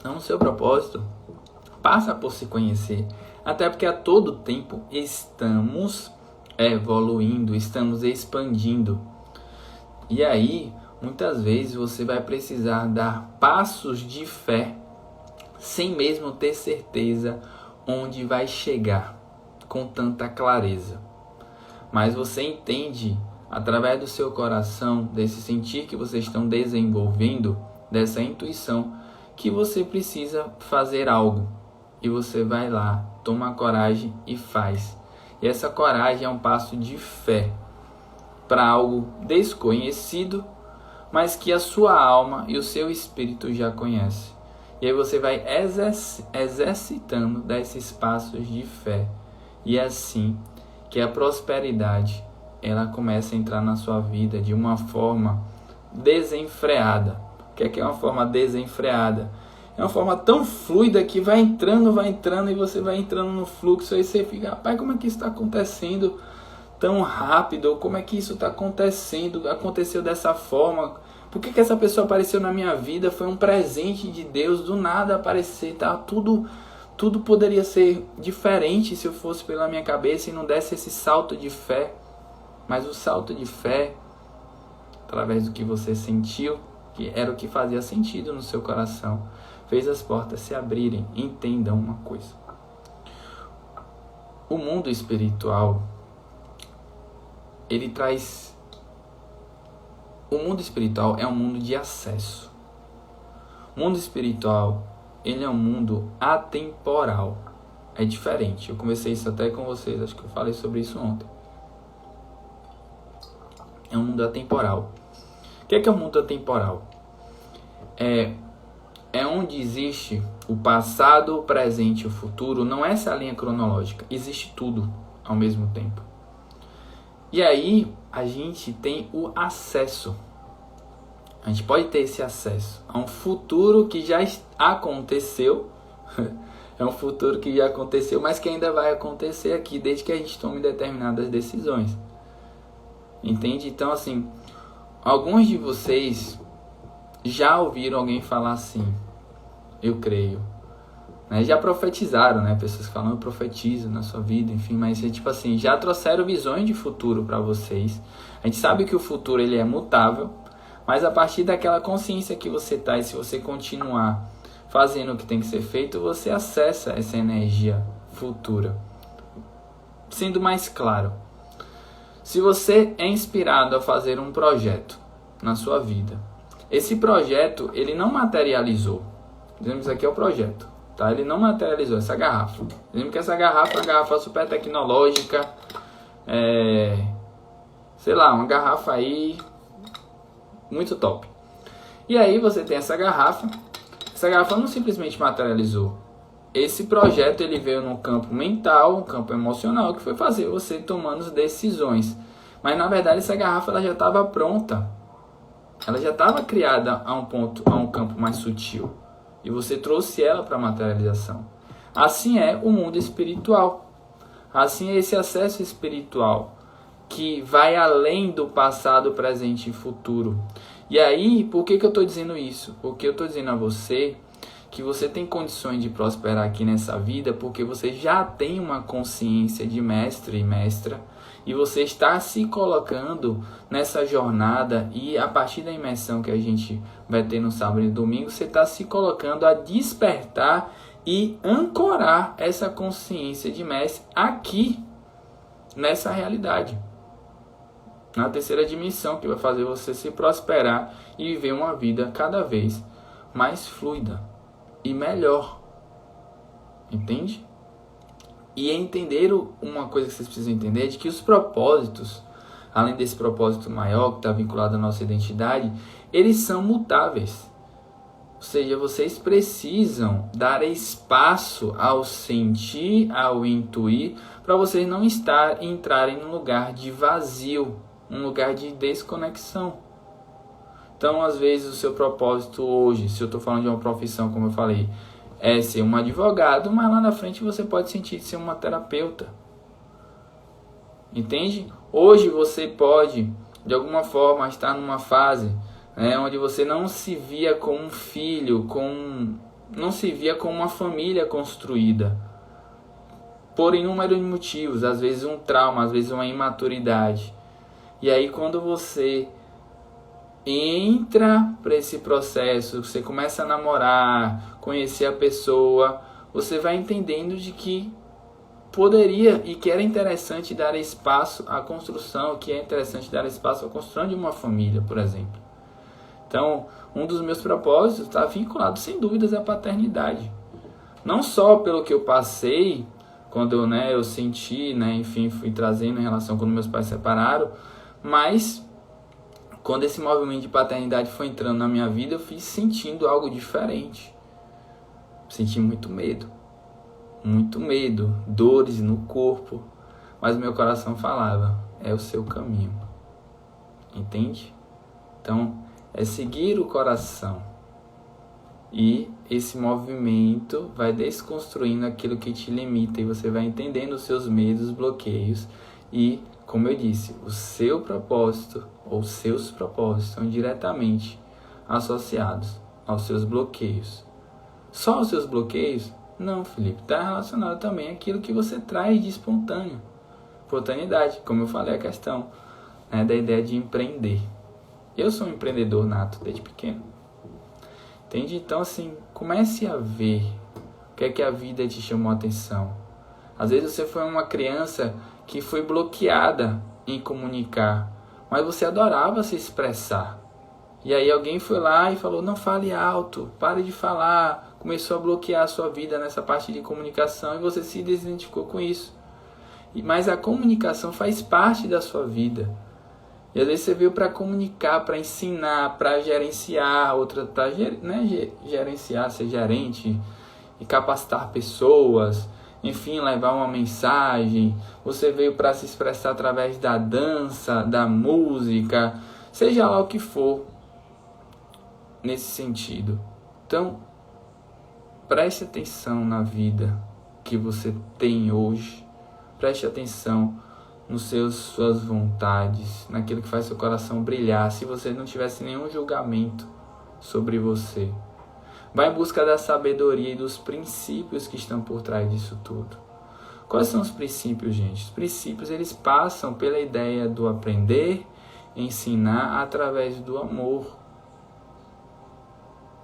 Não, o seu propósito passa por se conhecer. Até porque a todo tempo estamos evoluindo, estamos expandindo. E aí, muitas vezes você vai precisar dar passos de fé, sem mesmo ter certeza onde vai chegar com tanta clareza. Mas você entende, através do seu coração, desse sentir que vocês estão desenvolvendo, dessa intuição, que você precisa fazer algo. E você vai lá, toma coragem e faz. E essa coragem é um passo de fé para algo desconhecido, mas que a sua alma e o seu espírito já conhecem. E aí você vai exercitando desses passos de fé. E é assim que a prosperidade ela começa a entrar na sua vida de uma forma desenfreada. O que é uma forma desenfreada? É uma forma tão fluida que vai entrando e você vai entrando no fluxo. Aí você fica, rapaz, como é que isso está acontecendo tão rápido? Ou como é que isso está acontecendo? Aconteceu dessa forma? Por que essa pessoa apareceu na minha vida? Foi um presente de Deus, do nada aparecer, tá? Tudo poderia ser diferente se eu fosse pela minha cabeça e não desse esse salto de fé. Mas o salto de fé, através do que você sentiu, que era o que fazia sentido no seu coração, fez as portas se abrirem. Entendam uma coisa. O mundo espiritual, ele traz... O mundo espiritual é um mundo de acesso. O mundo espiritual, ele é um mundo atemporal. É diferente. Eu conversei isso até com vocês, acho que eu falei sobre isso ontem. É um mundo atemporal. O que é um mundo atemporal? É onde existe o passado, o presente e o futuro. Não é essa linha cronológica. Existe tudo ao mesmo tempo. E aí a gente tem o acesso. A gente pode ter esse acesso a um futuro que já aconteceu. É um futuro que já aconteceu, mas que ainda vai acontecer aqui, desde que a gente tome determinadas decisões. Entende? Então, assim, alguns de vocês já ouviram alguém falar assim, eu creio. Né? Já profetizaram, né? Pessoas que falam, eu profetizo na sua vida, enfim, mas tipo assim, já trouxeram visões de futuro para vocês. A gente sabe que o futuro ele é mutável, mas a partir daquela consciência que você tá, e se você continuar fazendo o que tem que ser feito, você acessa essa energia futura. Sendo mais claro, se você é inspirado a fazer um projeto na sua vida, esse projeto ele não materializou. Dizemos aqui é o projeto, tá? Ele não materializou essa garrafa. Dizemos que essa garrafa é uma garrafa super tecnológica, sei lá, uma garrafa aí muito top. E aí você tem essa garrafa não simplesmente materializou. Esse projeto ele veio no campo mental, no campo emocional, que foi fazer você tomando decisões. Mas na verdade essa garrafa ela já estava pronta. Ela já estava criada a um campo mais sutil. E você trouxe ela para a materialização. Assim é o mundo espiritual. Assim é esse acesso espiritual que vai além do passado, presente e futuro. E aí, por que eu estou dizendo isso? Porque eu estou dizendo a você que você tem condições de prosperar aqui nessa vida porque você já tem uma consciência de mestre e mestra e você está se colocando nessa jornada e a partir da imersão que a gente vai ter no sábado e domingo, você está se colocando a despertar e ancorar essa consciência de mestre aqui, nessa realidade. Na terceira dimensão, que vai fazer você se prosperar e viver uma vida cada vez mais fluida e melhor. Entende? E entender uma coisa que vocês precisam entender é de que os propósitos, além desse propósito maior que está vinculado à nossa identidade, eles são mutáveis. Ou seja, vocês precisam dar espaço ao sentir, ao intuir, para vocês não entrarem num lugar de vazio, um lugar de desconexão. Então, às vezes, o seu propósito hoje, se eu estou falando de uma profissão, como eu falei, é ser um advogado, mas lá na frente você pode sentir de ser uma terapeuta. Entende? Hoje você pode, de alguma forma, estar numa fase, né, onde você não se via como um filho, não se via como uma família construída. Por inúmeros motivos, às vezes um trauma, às vezes uma imaturidade. E aí quando você entra para esse processo, você começa a namorar, conhecer a pessoa, você vai entendendo de que poderia e que era interessante dar espaço à construção, que é interessante dar espaço à construção de uma família, por exemplo. Então, um dos meus propósitos está vinculado, sem dúvidas, à paternidade. Não só pelo que eu passei, quando eu senti, enfim, fui trazendo em relação quando meus pais se separaram, mas quando esse movimento de paternidade foi entrando na minha vida, eu fui sentindo algo diferente. Senti muito medo, dores no corpo, mas meu coração falava, é o seu caminho, entende? Então, é seguir o coração, e esse movimento vai desconstruindo aquilo que te limita, e você vai entendendo os seus medos, bloqueios, e, como eu disse, o seu propósito, ou seus propósitos, são diretamente associados aos seus bloqueios. Só os seus bloqueios? Não, Felipe, está relacionado também àquilo que você traz de espontâneo. Espontaneidade, como eu falei, a questão da ideia de empreender. Eu sou um empreendedor nato desde pequeno. Entende? Então, assim, comece a ver o que é que a vida te chamou a atenção. Às vezes você foi uma criança que foi bloqueada em comunicar, mas você adorava se expressar. E aí alguém foi lá e falou, não fale alto, pare de falar. Começou a bloquear a sua vida nessa parte de comunicação e você se desidentificou com isso. Mas a comunicação faz parte da sua vida. E às vezes você veio para comunicar, para ensinar, para gerenciar, para gerenciar, ser gerente e capacitar pessoas, enfim, levar uma mensagem. Você veio para se expressar através da dança, da música, seja lá o que for nesse sentido. Então, preste atenção na vida que você tem hoje. Preste atenção nos suas vontades, naquilo que faz seu coração brilhar. Se você não tivesse nenhum julgamento sobre você, vá em busca da sabedoria e dos princípios que estão por trás disso tudo. Quais são os princípios, gente? Os princípios, eles passam pela ideia do aprender, ensinar através do amor.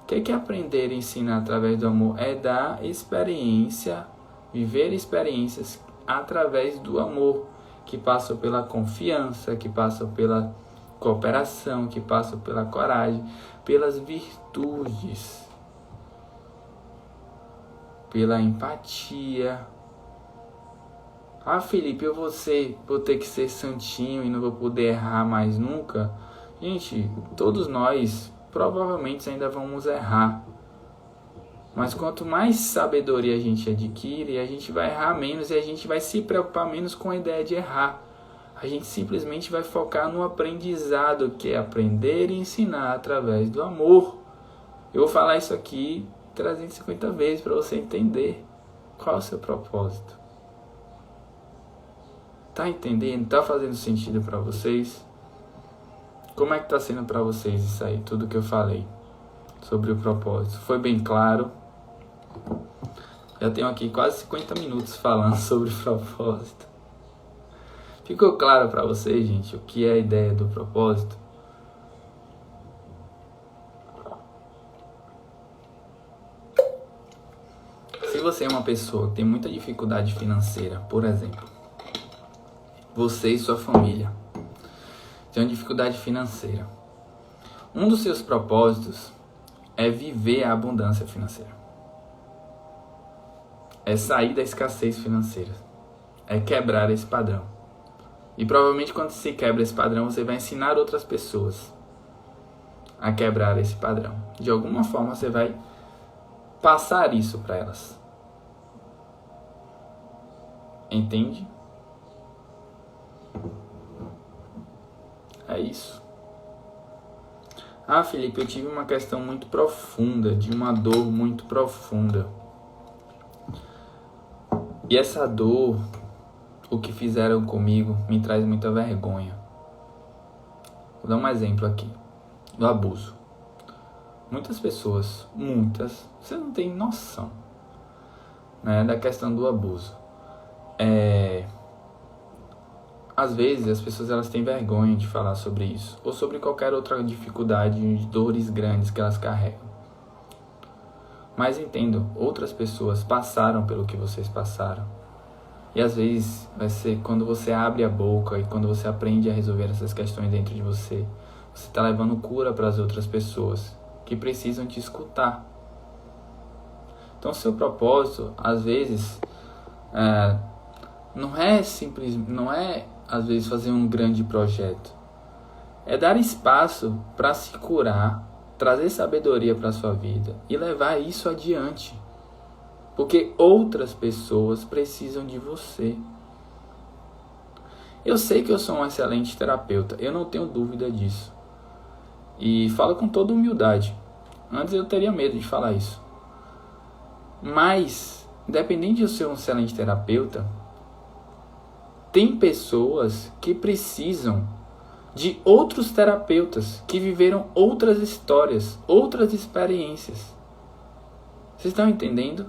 O que é aprender e ensinar através do amor? É dar experiência, viver experiências através do amor, que passam pela confiança, que passam pela cooperação, que passam pela coragem, pelas virtudes, pela empatia. Ah, Felipe, eu vou ter que ser santinho e não vou poder errar mais nunca. Gente, todos nós provavelmente ainda vamos errar. Mas quanto mais sabedoria a gente adquire, a gente vai errar menos e a gente vai se preocupar menos com a ideia de errar. A gente simplesmente vai focar no aprendizado, que é aprender e ensinar através do amor. Eu vou falar isso aqui 350 vezes para você entender qual é o seu propósito. Tá entendendo? Tá fazendo sentido para vocês? Como é que tá sendo para vocês isso aí, tudo que eu falei sobre o propósito? Foi bem claro? Já tenho aqui quase 50 minutos falando sobre propósito. Ficou claro para vocês, gente, o que é a ideia do propósito? Se você é uma pessoa que tem muita dificuldade financeira, por exemplo, você e sua família tem uma dificuldade financeira, um dos seus propósitos é viver a abundância financeira. É sair da escassez financeira. É quebrar esse padrão. E provavelmente quando se quebra esse padrão, você vai ensinar outras pessoas a quebrar esse padrão. De alguma forma você vai passar isso para elas. Entende? É isso. Ah, Felipe, eu tive uma questão muito profunda, de uma dor muito profunda. E essa dor, o que fizeram comigo, me traz muita vergonha. Vou dar um exemplo aqui, do abuso. Muitas pessoas, você não tem noção, né, da questão do abuso. Às vezes as pessoas elas têm vergonha de falar sobre isso, ou sobre qualquer outra dificuldade, dores grandes que elas carregam. Mas entendo, outras pessoas passaram pelo que vocês passaram. E às vezes vai ser quando você abre a boca e quando você aprende a resolver essas questões dentro de você, você está levando cura para as outras pessoas que precisam te escutar. Então, seu propósito, às vezes, não é às vezes fazer um grande projeto. É dar espaço para se curar, trazer sabedoria para a sua vida e levar isso adiante. Porque outras pessoas precisam de você. Eu sei que eu sou um excelente terapeuta, eu não tenho dúvida disso. E falo com toda humildade. Antes eu teria medo de falar isso. Mas, independente de eu ser um excelente terapeuta, tem pessoas que precisam de outros terapeutas que viveram outras histórias, outras experiências. Vocês estão entendendo?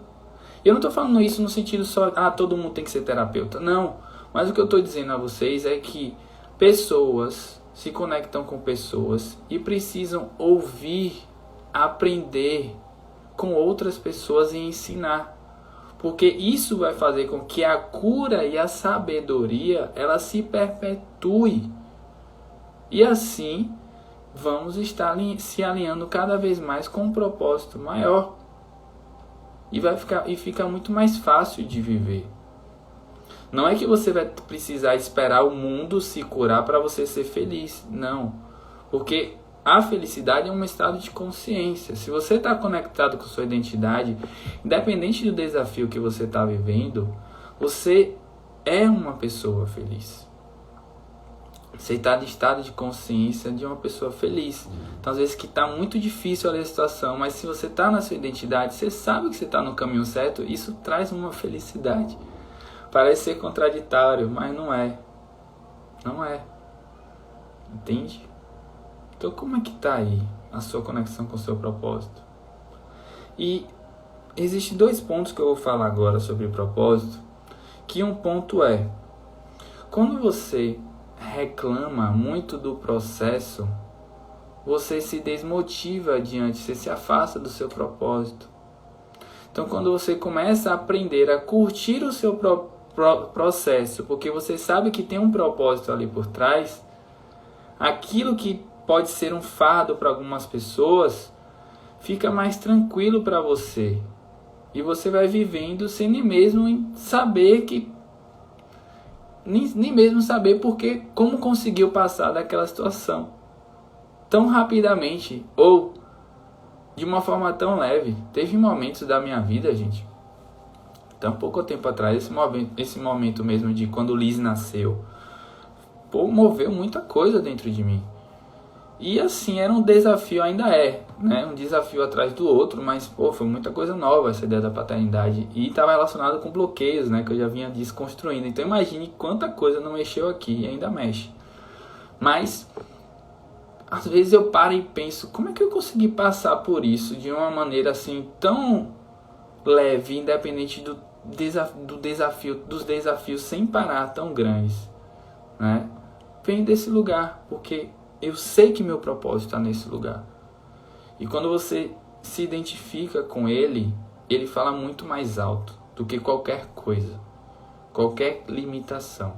E eu não estou falando isso no sentido só, todo mundo tem que ser terapeuta. Não, mas o que eu estou dizendo a vocês é que pessoas se conectam com pessoas e precisam ouvir, aprender com outras pessoas e ensinar. Porque isso vai fazer com que a cura e a sabedoria, ela se perpetue. E assim, vamos estar se alinhando cada vez mais com um propósito maior. E fica muito mais fácil de viver. Não é que você vai precisar esperar o mundo se curar para você ser feliz. Não. Porque a felicidade é um estado de consciência. Se você está conectado com sua identidade, independente do desafio que você está vivendo, você é uma pessoa feliz. Você está de estado de consciência de uma pessoa feliz. Então, às vezes que está muito difícil a situação, mas se você está na sua identidade, você sabe que você está no caminho certo, isso traz uma felicidade. Parece ser contraditório, mas não é. Não é. Entende? Então, como é que está aí a sua conexão com o seu propósito? E existem 2 pontos que eu vou falar agora sobre o propósito, que um ponto é, quando você reclama muito do processo, você se desmotiva adiante, você se afasta do seu propósito. Então, quando você começa a aprender a curtir o seu processo, porque você sabe que tem um propósito ali por trás, aquilo que pode ser um fardo para algumas pessoas, fica mais tranquilo para você. E você vai vivendo sem nem mesmo saber nem mesmo saber como conseguiu passar daquela situação tão rapidamente ou de uma forma tão leve. Teve momentos da minha vida, gente, tão pouco tempo atrás, esse momento mesmo de quando Liz nasceu, moveu muita coisa dentro de mim. E assim, era um desafio, ainda é, né? Um desafio atrás do outro, mas foi muita coisa nova essa ideia da paternidade. E estava relacionado com bloqueios, né? Que eu já vinha desconstruindo. Então imagine quanta coisa não mexeu aqui e ainda mexe. Mas, às vezes eu paro e penso, como é que eu consegui passar por isso de uma maneira assim tão leve, independente dos desafios sem parar tão grandes, né? Vem desse lugar, porque eu sei que meu propósito está nesse lugar. E quando você se identifica com ele, ele fala muito mais alto do que qualquer coisa, qualquer limitação.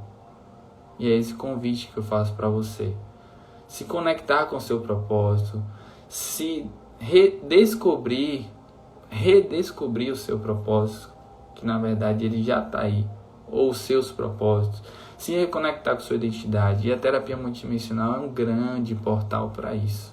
E é esse convite que eu faço para você. Se conectar com o seu propósito, se redescobrir o seu propósito, que na verdade ele já está aí, ou os seus propósitos. Se reconectar com sua identidade. E a terapia multidimensional é um grande portal para isso.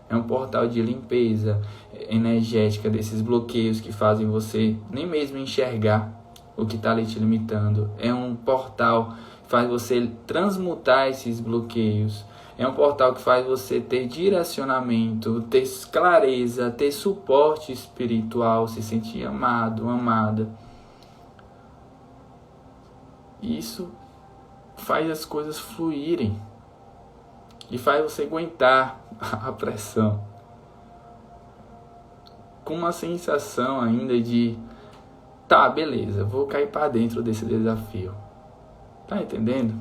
É um portal de limpeza energética desses bloqueios que fazem você nem mesmo enxergar o que está ali te limitando. É um portal que faz você transmutar esses bloqueios. É um portal que faz você ter direcionamento, ter clareza, ter suporte espiritual, se sentir amado, amada. Isso faz as coisas fluírem e faz você aguentar a pressão. Com uma sensação ainda de, tá, beleza, vou cair para dentro desse desafio. Tá entendendo?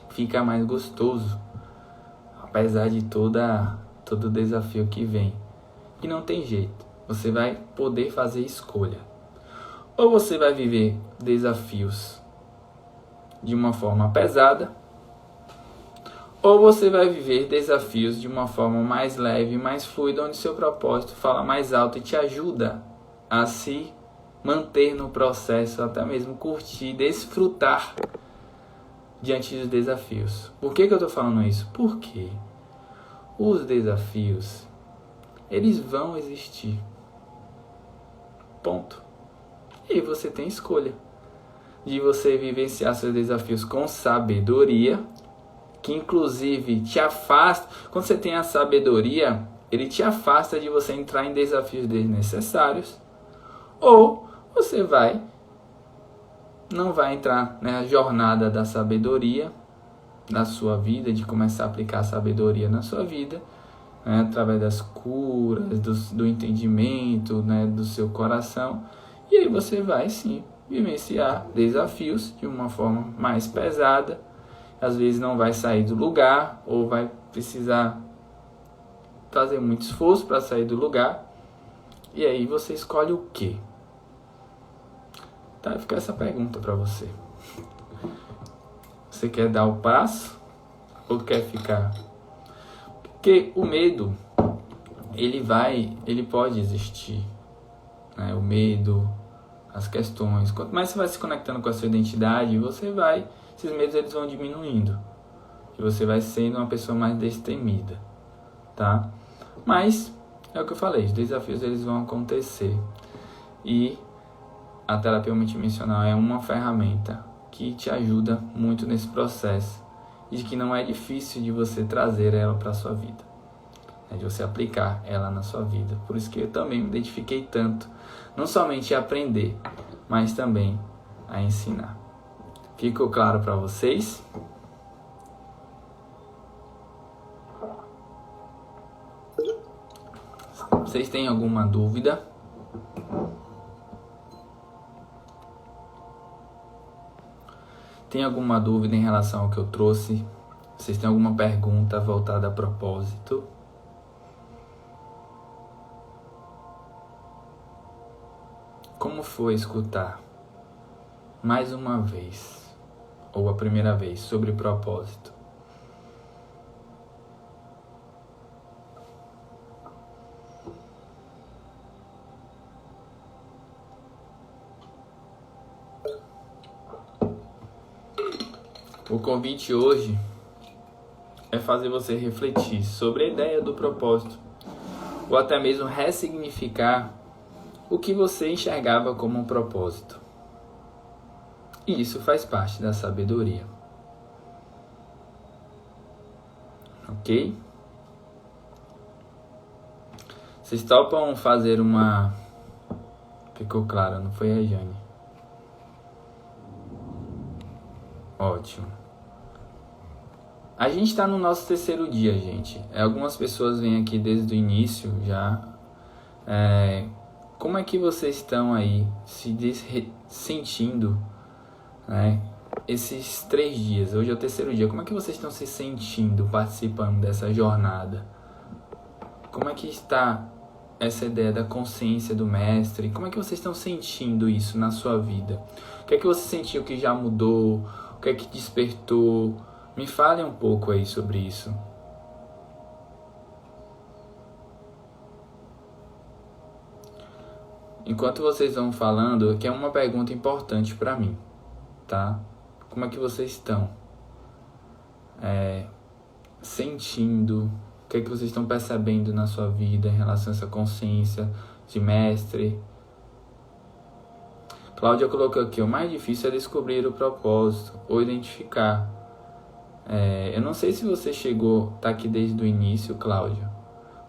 Fica mais gostoso, apesar de todo o desafio que vem. E não tem jeito, você vai poder fazer escolha. Ou você vai viver desafios de uma forma pesada, ou você vai viver desafios de uma forma mais leve, mais fluida, onde seu propósito fala mais alto e te ajuda a se manter no processo, até mesmo curtir, desfrutar diante dos desafios. Por que eu estou falando isso? Porque os desafios, eles vão existir. Ponto. E você tem escolha de você vivenciar seus desafios com sabedoria, que inclusive te afasta. Quando você tem a sabedoria, ele te afasta de você entrar em desafios desnecessários. Ou você não vai entrar na jornada da sabedoria na sua vida, de começar a aplicar a sabedoria na sua vida, né, através das curas, do entendimento, né, do seu coração. E aí você vai sim vivenciar desafios de uma forma mais pesada. Às vezes não vai sair do lugar, ou vai precisar fazer muito esforço para sair do lugar. E aí você escolhe o quê? Tá, fica essa pergunta para você. Você quer dar o passo ou quer ficar? Porque o medo, ele pode existir, né? O medo, as questões. Quanto mais você vai se conectando com a sua identidade, esses medos eles vão diminuindo. E você vai sendo uma pessoa mais destemida, tá? Mas, é o que eu falei, os desafios eles vão acontecer. E a terapia multidimensional é uma ferramenta que te ajuda muito nesse processo. E de que não é difícil de você trazer ela para a sua vida, né? De você aplicar ela na sua vida. Por isso que eu também me identifiquei tanto. Não somente a aprender, mas também a ensinar. Ficou claro para vocês? Vocês têm alguma dúvida? Tem alguma dúvida em relação ao que eu trouxe? Vocês têm alguma pergunta voltada a propósito? Como foi escutar mais uma vez, ou a primeira vez, sobre propósito? O convite hoje é fazer você refletir sobre a ideia do propósito, ou até mesmo ressignificar o que você enxergava como um propósito. E isso faz parte da sabedoria. Ok? Vocês topam fazer uma... Ficou claro, não foi, Rejane? Ótimo. A gente está no nosso terceiro dia, gente. Algumas pessoas vêm aqui desde o início já. Como é que vocês estão aí sentindo, né, esses 3 dias? Hoje é o terceiro dia. Como é que vocês estão se sentindo participando dessa jornada? Como é que está essa ideia da consciência do mestre? Como é que vocês estão sentindo isso na sua vida? O que é que você sentiu que já mudou? O que é que despertou? Me fale um pouco aí sobre isso. Enquanto vocês vão falando, aqui é uma pergunta importante para mim, tá? Como é que vocês estão sentindo? O que é que vocês estão percebendo na sua vida em relação a essa consciência de mestre? Cláudia colocou aqui, o mais difícil é descobrir o propósito ou identificar Eu não sei se você tá aqui desde o início, Cláudio,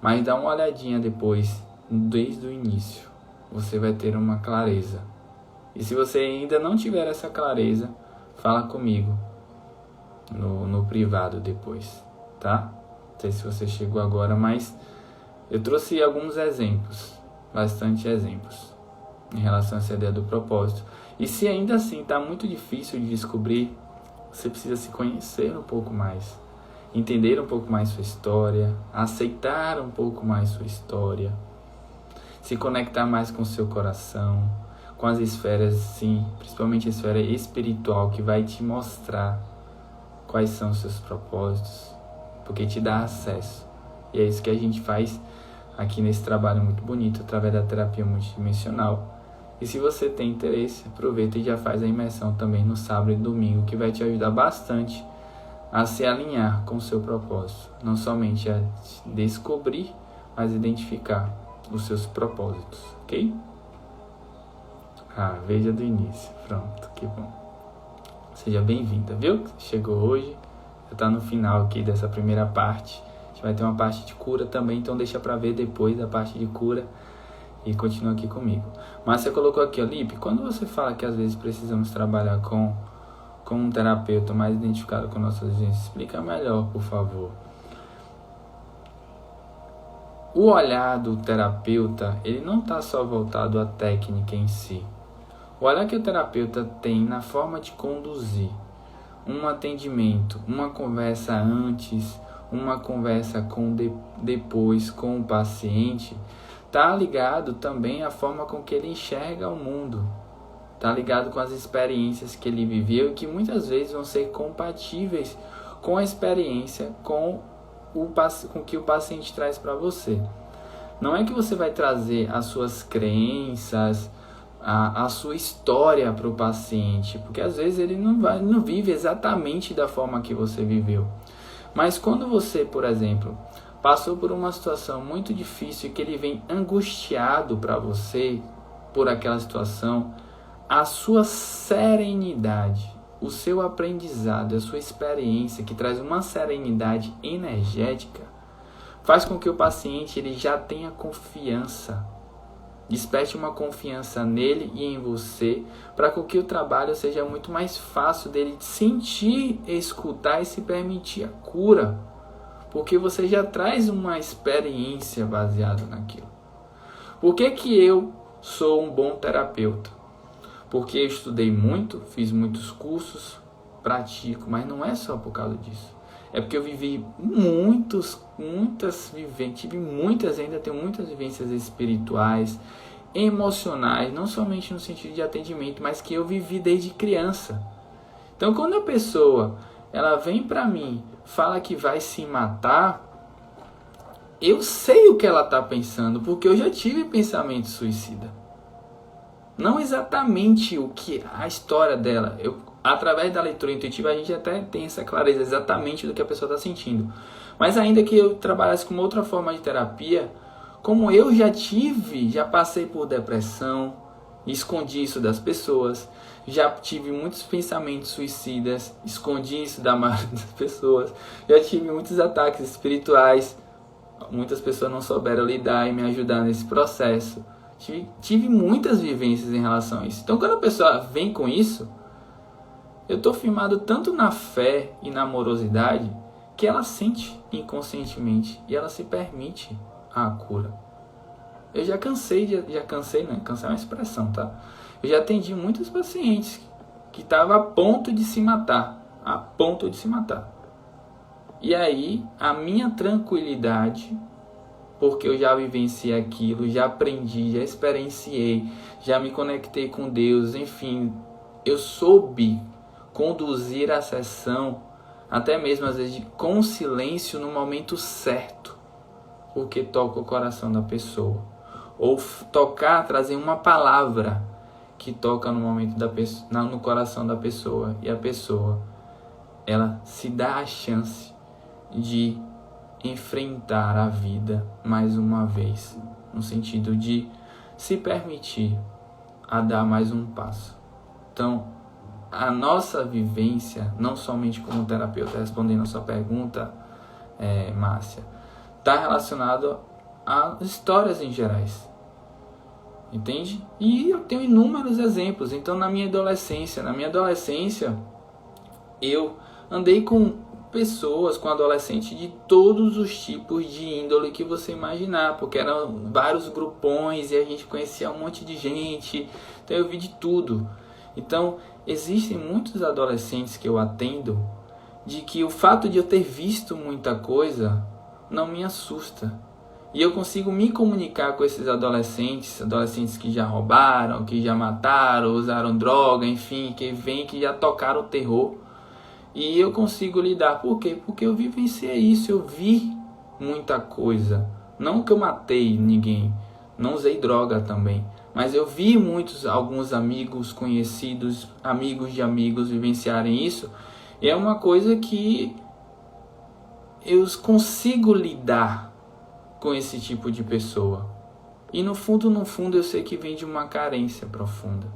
mas dá uma olhadinha depois, desde o início. Você vai ter uma clareza. E se você ainda não tiver essa clareza, fala comigo no privado depois, tá? Não sei se você chegou agora, mas eu trouxe alguns exemplos, bastante exemplos, em relação a essa ideia do propósito. E se ainda assim está muito difícil de descobrir, você precisa se conhecer um pouco mais, entender um pouco mais sua história, aceitar um pouco mais sua história, se conectar mais com o seu coração, com as esferas, sim, principalmente a esfera espiritual, que vai te mostrar quais são os seus propósitos, porque te dá acesso. E é isso que a gente faz aqui nesse trabalho muito bonito, através da terapia multidimensional. E se você tem interesse, aproveita e já faz a imersão também no sábado e domingo, que vai te ajudar bastante a se alinhar com o seu propósito. Não somente a descobrir, mas identificar os seus propósitos, ok? Veja do início. Pronto, que bom. Seja bem-vinda, viu? Chegou hoje, já está no final aqui dessa primeira parte. A gente vai ter uma parte de cura também, então deixa para ver depois da parte de cura e continua aqui comigo. Mas você colocou aqui, Lipe, quando você fala que às vezes precisamos trabalhar com um terapeuta mais identificado com nossas vivências, explica melhor, por favor. O olhar do terapeuta, ele não está só voltado à técnica em si. O olhar que o terapeuta tem na forma de conduzir um atendimento, uma conversa antes, uma conversa depois com o paciente, está ligado também à forma com que ele enxerga o mundo. Está ligado com as experiências que ele viveu e que muitas vezes vão ser compatíveis com a experiência com que o paciente traz para você. Não é que você vai trazer as suas crenças, a sua história para o paciente, porque às vezes ele não vive exatamente da forma que você viveu. Mas quando você, por exemplo, passou por uma situação muito difícil e que ele vem angustiado para você por aquela situação, a sua serenidade, o seu aprendizado, a sua experiência, que traz uma serenidade energética, faz com que o paciente ele já tenha confiança, desperte uma confiança nele e em você, para que o trabalho seja muito mais fácil dele sentir, escutar e se permitir a cura, porque você já traz uma experiência baseada naquilo. Por que eu sou um bom terapeuta? Porque eu estudei muito, fiz muitos cursos, pratico, mas não é só por causa disso. É porque eu vivi ainda tenho muitas vivências espirituais, emocionais, não somente no sentido de atendimento, mas que eu vivi desde criança. Então, quando a pessoa ela vem para mim, fala que vai se matar, eu sei o que ela está pensando, porque eu já tive pensamento suicida. Não exatamente a história dela. Através da leitura intuitiva, a gente até tem essa clareza exatamente do que a pessoa está sentindo. Mas ainda que eu trabalhasse com outra forma de terapia, como eu já passei por depressão, escondi isso das pessoas, já tive muitos pensamentos suicidas, escondi isso da maioria das pessoas, já tive muitos ataques espirituais, muitas pessoas não souberam lidar e me ajudar nesse processo. Tive muitas vivências em relação a isso. Então, quando a pessoa vem com isso, eu estou firmado tanto na fé e na amorosidade que ela sente inconscientemente e ela se permite a cura. Eu já cansei, né? Cansei é uma expressão, tá? Eu já atendi muitos pacientes que estavam a ponto de se matar. E aí, a minha tranquilidade, porque eu já vivenciei aquilo, já aprendi, já experienciei, já me conectei com Deus, enfim, eu soube conduzir a sessão, até mesmo às vezes com silêncio no momento certo, porque toca o coração da pessoa. Ou trazer uma palavra que toca no momento no coração da pessoa, e a pessoa, ela se dá a chance de enfrentar a vida mais uma vez, no sentido de se permitir a dar mais um passo. Então, a nossa vivência, não somente como terapeuta, respondendo a sua pergunta, Márcia, está relacionado a histórias em gerais. Entende? E eu tenho inúmeros exemplos. Então, na minha adolescência, eu andei com pessoas, com adolescentes de todos os tipos de índole que você imaginar, porque eram vários grupões e a gente conhecia um monte de gente, então eu vi de tudo. Então, existem muitos adolescentes que eu atendo de que o fato de eu ter visto muita coisa não me assusta. E eu consigo me comunicar com esses adolescentes que já roubaram, que já mataram, usaram droga, enfim, que já tocaram o terror. E eu consigo lidar. Por quê? Porque eu vivenciei isso, eu vi muita coisa. Não que eu matei ninguém, não usei droga também. Mas eu vi alguns amigos conhecidos, amigos de amigos vivenciarem isso. E é uma coisa que eu consigo lidar com esse tipo de pessoa. E no fundo eu sei que vem de uma carência profunda.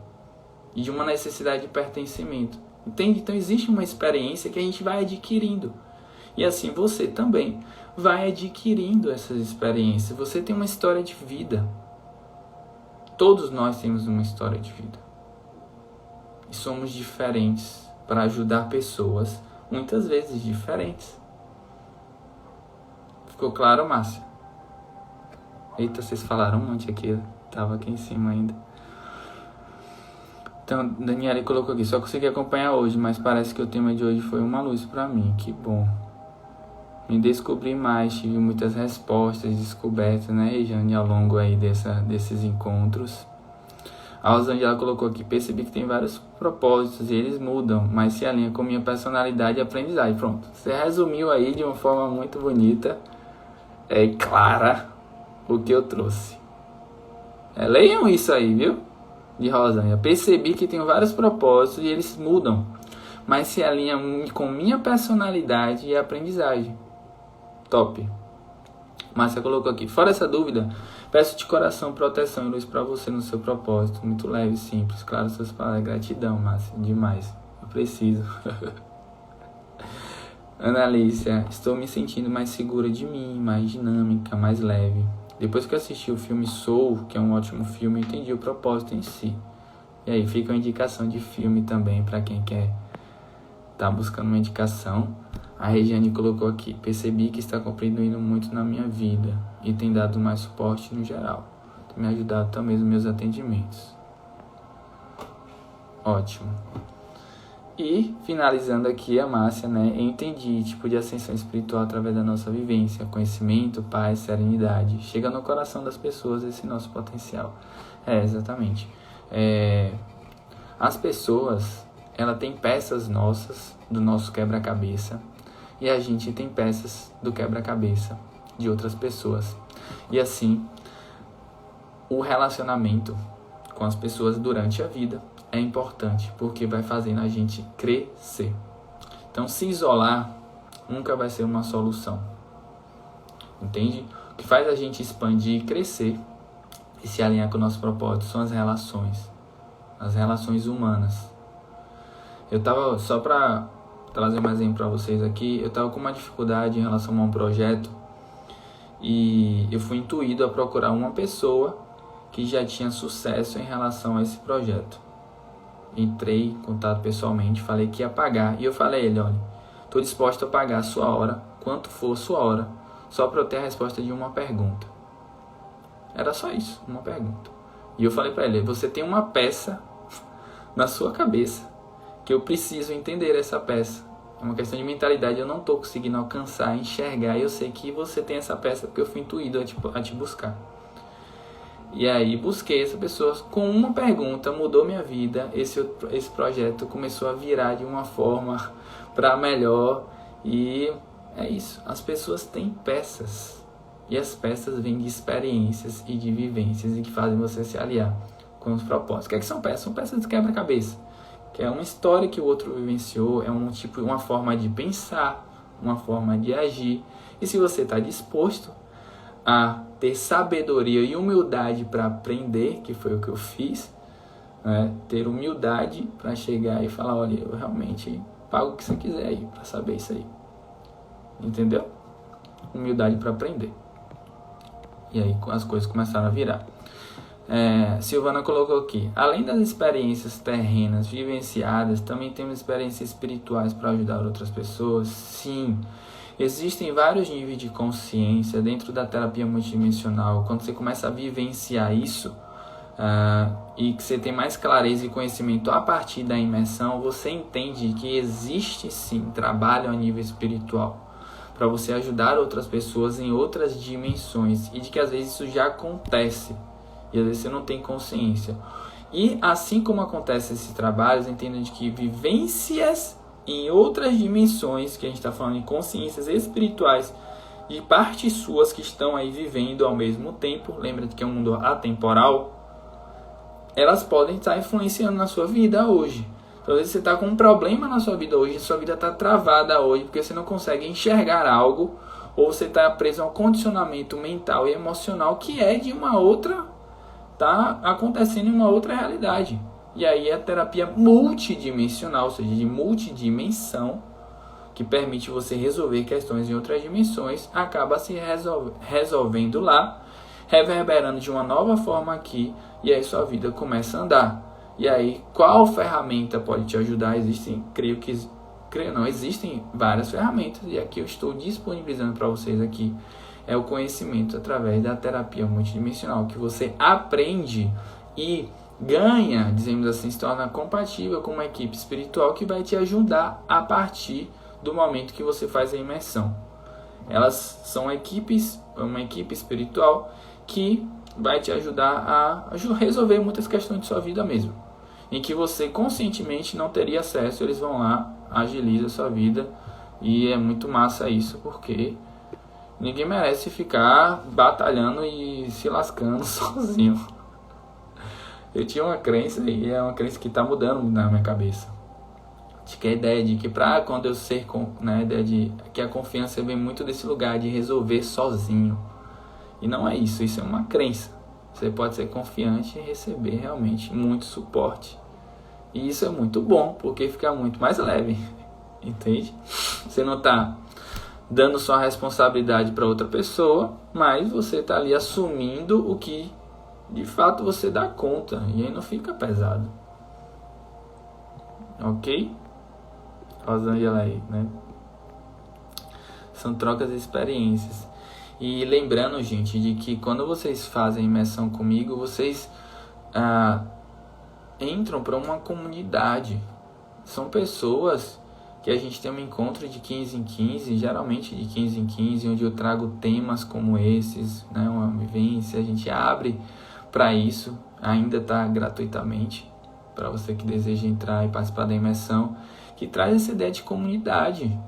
E de uma necessidade de pertencimento. Entende? Então existe uma experiência que a gente vai adquirindo. E assim você também vai adquirindo essas experiências. Você tem uma história de vida. Todos nós temos uma história de vida. E somos diferentes para ajudar pessoas, muitas vezes diferentes. Ficou claro, Márcia? Eita, vocês falaram um monte aqui. Tava aqui em cima ainda. Então, Daniela colocou aqui. Só consegui acompanhar hoje, mas parece que o tema de hoje foi uma luz para mim. Que bom. Me descobri mais, tive muitas respostas, descobertas, né, Regiane, ao longo aí desses encontros. A Rosângela colocou aqui, percebi que tem vários propósitos e eles mudam, mas se alinha com minha personalidade e aprendizagem. Pronto, você resumiu aí de uma forma muito bonita e clara o que eu trouxe. Leiam isso aí, viu? De Rosângela. Percebi que tem vários propósitos e eles mudam, mas se alinham com minha personalidade e aprendizagem. Top. Márcia colocou aqui, fora essa dúvida, peço de coração proteção e luz para você no seu propósito. Muito leve e simples. Claro, suas palavras. Gratidão, Márcia. Demais. Eu preciso. Ana Alicia, estou me sentindo mais segura de mim, mais dinâmica, mais leve. Depois que eu assisti o filme Soul, que é um ótimo filme, eu entendi o propósito em si. E aí fica uma indicação de filme também para quem quer tá buscando uma indicação. A Regiane colocou aqui, percebi que está contribuindo muito na minha vida e tem dado mais suporte no geral. Tem me ajudado também nos meus atendimentos. Ótimo. E, finalizando aqui a Márcia, né, eu entendi tipo de ascensão espiritual através da nossa vivência, conhecimento, paz, serenidade. Chega no coração das pessoas esse nosso potencial. Exatamente. As pessoas, ela tem peças nossas do nosso quebra-cabeça e a gente tem peças do quebra-cabeça de outras pessoas. E assim, o relacionamento com as pessoas durante a vida é importante, porque vai fazendo a gente crescer. Então, se isolar nunca vai ser uma solução. Entende? O que faz a gente expandir e crescer e se alinhar com o nosso propósito são as relações humanas. Eu tava, só para trazer mais exemplo para vocês aqui, eu tava com uma dificuldade em relação a um projeto e eu fui intuído a procurar uma pessoa que já tinha sucesso em relação a esse projeto. Entrei em contato pessoalmente, falei que ia pagar. E eu falei a ele, olha, estou disposto a pagar a sua hora, quanto for sua hora, só para eu ter a resposta de uma pergunta. Era só isso, uma pergunta. E eu falei para ele, você tem uma peça na sua cabeça, que eu preciso entender essa peça. É uma questão de mentalidade, eu não estou conseguindo alcançar, enxergar, e eu sei que você tem essa peça porque eu fui intuído a te buscar. E aí busquei essa pessoa com uma pergunta, mudou minha vida. Esse projeto começou a virar de uma forma para melhor. E é isso, as pessoas têm peças. E as peças vêm de experiências e de vivências e que fazem você se aliar com os propósitos. O que é que são peças? São peças de quebra-cabeça. Que é uma história que o outro vivenciou, é uma forma de pensar, uma forma de agir. E se você está disposto a ter sabedoria e humildade para aprender, que foi o que eu fiz, né? Ter humildade para chegar e falar, olha, eu realmente pago o que você quiser aí para saber isso aí. Entendeu? Humildade para aprender. E aí as coisas começaram a virar. Silvana colocou aqui: além das experiências terrenas vivenciadas, também temos experiências espirituais para ajudar outras pessoas. Sim, existem vários níveis de consciência dentro da terapia multidimensional. Quando você começa a vivenciar isso, e que você tem mais clareza e conhecimento a partir da imersão, você entende que existe sim trabalho a nível espiritual para você ajudar outras pessoas em outras dimensões, e de que às vezes isso já acontece e às vezes você não tem consciência. E assim como acontece esses trabalhos, entendo de que vivências em outras dimensões, que a gente está falando em consciências espirituais e partes suas que estão aí vivendo ao mesmo tempo, lembra que é um mundo atemporal, elas podem estar influenciando na sua vida hoje. Então, às vezes você está com um problema na sua vida hoje, sua vida está travada hoje, porque você não consegue enxergar algo, ou você está preso a um condicionamento mental e emocional que é de uma outra, está acontecendo em uma outra realidade. E aí a terapia multidimensional, ou seja, de multidimensão, que permite você resolver questões em outras dimensões, acaba se resolvendo lá, reverberando de uma nova forma aqui, e aí sua vida começa a andar. E aí, qual ferramenta pode te ajudar? Existem várias ferramentas, e aqui eu estou disponibilizando para vocês aqui, é o conhecimento através da terapia multidimensional, que você aprende e ganha, dizemos assim, se torna compatível com uma equipe espiritual que vai te ajudar a partir do momento que você faz a imersão. Elas são uma equipe espiritual que vai te ajudar a resolver muitas questões de sua vida mesmo, em que você conscientemente não teria acesso. Eles vão lá, agilizam a sua vida, e é muito massa isso, porque ninguém merece ficar batalhando e se lascando sozinho. Eu tinha uma crença, e é uma crença que está mudando na minha cabeça, de que a ideia de que para quando eu ser, né, a ideia de que a confiança vem muito desse lugar de resolver sozinho. E não é isso, isso é uma crença. Você pode ser confiante e receber realmente muito suporte. E isso é muito bom, porque fica muito mais leve, entende? Você não está dando só a responsabilidade para outra pessoa, mas você está ali assumindo o que de fato você dá conta, e aí não fica pesado. Ok? Rosângela aí, né? São trocas de experiências. E lembrando, gente, de que quando vocês fazem imersão comigo, vocês entram para uma comunidade. São pessoas que a gente tem um encontro de 15 em 15, geralmente de 15 em 15, onde eu trago temas como esses, né, uma vivência. A gente abre para isso, ainda está gratuitamente, para você que deseja entrar e participar da imersão, que traz essa ideia de comunidade,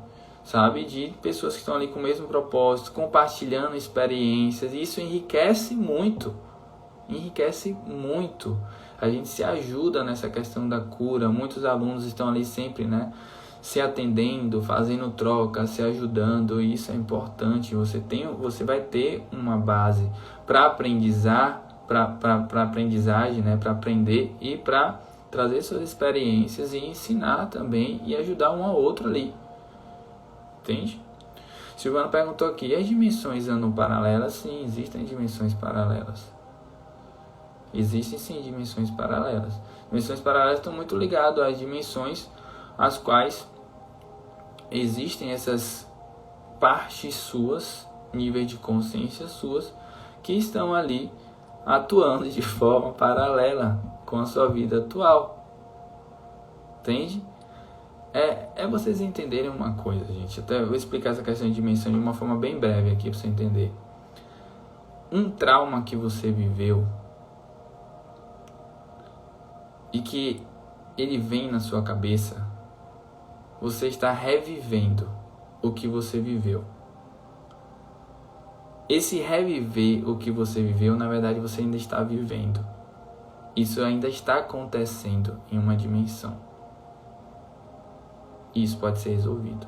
sabe, de pessoas que estão ali com o mesmo propósito, compartilhando experiências, e isso enriquece muito, a gente se ajuda nessa questão da cura. Muitos alunos estão ali sempre, né, se atendendo, fazendo troca, se ajudando, e isso é importante. Você vai ter uma base para aprendizagem, né, para aprender e para trazer suas experiências e ensinar também e ajudar um ao outro ali. Entende? Silvana perguntou aqui: as dimensões andam paralelas? Sim, existem dimensões paralelas. Existem sim dimensões paralelas. Dimensões paralelas estão muito ligadas às dimensões às quais existem essas partes suas, níveis de consciência suas, que estão ali atuando de forma paralela com a sua vida atual. Entende? É vocês entenderem uma coisa, gente. Até vou explicar essa questão de dimensão de uma forma bem breve aqui para você entender. Um trauma que você viveu e que ele vem na sua cabeça, você está revivendo o que você viveu. Esse reviver o que você viveu, na verdade, você ainda está vivendo. Isso ainda está acontecendo em uma dimensão. Isso pode ser resolvido.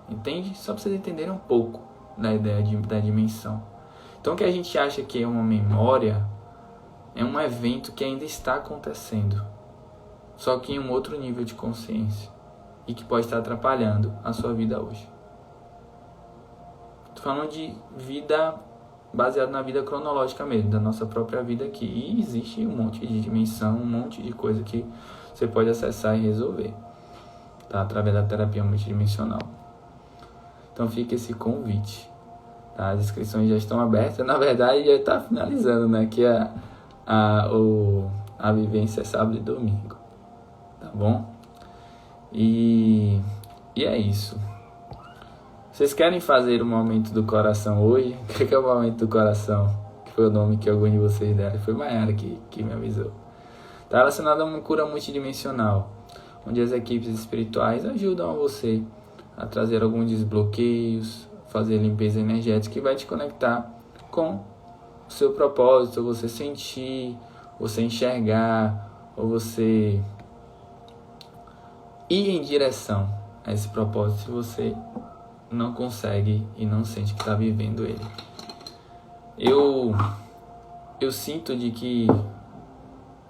Entende? Só para vocês entenderem um pouco da ideia da dimensão. Então, o que a gente acha que é uma memória é um evento que ainda está acontecendo. só que em um outro nível de consciência e que pode estar atrapalhando a sua vida hoje. Estou falando de vida baseado na vida cronológica mesmo, da nossa própria vida aqui. E existe um monte de dimensão, um monte de coisa que você pode acessar e resolver, tá? Através da terapia multidimensional. Então fica esse convite, tá? As inscrições já estão abertas, na verdade já está finalizando, né? Que a vivência é sábado e domingo, tá bom? E é isso. Vocês querem fazer o momento do coração hoje? O que é o momento do coração? Que foi o nome que algum de vocês deram. Foi Mayara que me avisou. Está relacionado a uma cura multidimensional, onde as equipes espirituais ajudam você a trazer alguns desbloqueios, fazer limpeza energética que vai te conectar com o seu propósito, você sentir, você enxergar, ou você ir em direção a esse propósito se você não consegue e não sente que está vivendo ele. Eu sinto de que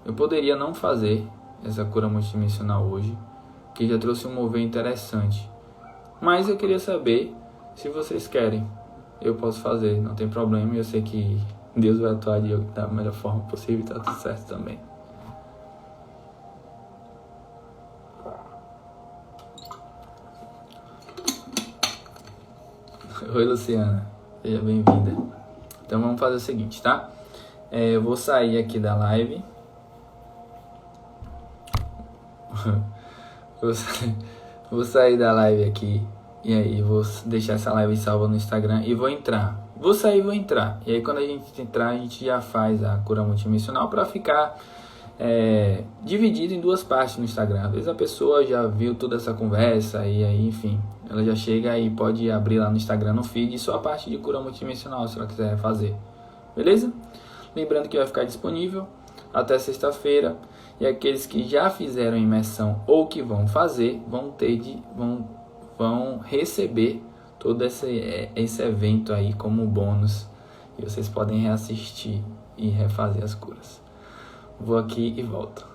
eu poderia não fazer essa cura multidimensional hoje, que já trouxe um mover interessante. Mas eu queria saber se vocês querem. Eu posso fazer, não tem problema. Eu sei que Deus vai atuar da melhor forma possível e tá tudo certo também. Oi, Luciana. Seja bem-vinda. Então vamos fazer o seguinte, tá? Eu vou sair aqui da live. Vou sair da live aqui. E aí vou deixar essa live salva no Instagram e vou entrar. Vou sair e vou entrar. E aí quando a gente entrar, a gente já faz a cura multidimensional para ficar dividido em duas partes no Instagram. Às vezes a pessoa já viu toda essa conversa e aí, enfim, ela já chega e pode abrir lá no Instagram, no feed, só a parte de cura multidimensional, se ela quiser fazer. Beleza? Lembrando que vai ficar disponível até sexta-feira. E aqueles que já fizeram a imersão ou que vão fazer, vão receber todo esse evento aí como bônus. E vocês podem reassistir e refazer as curas. Vou aqui e volto.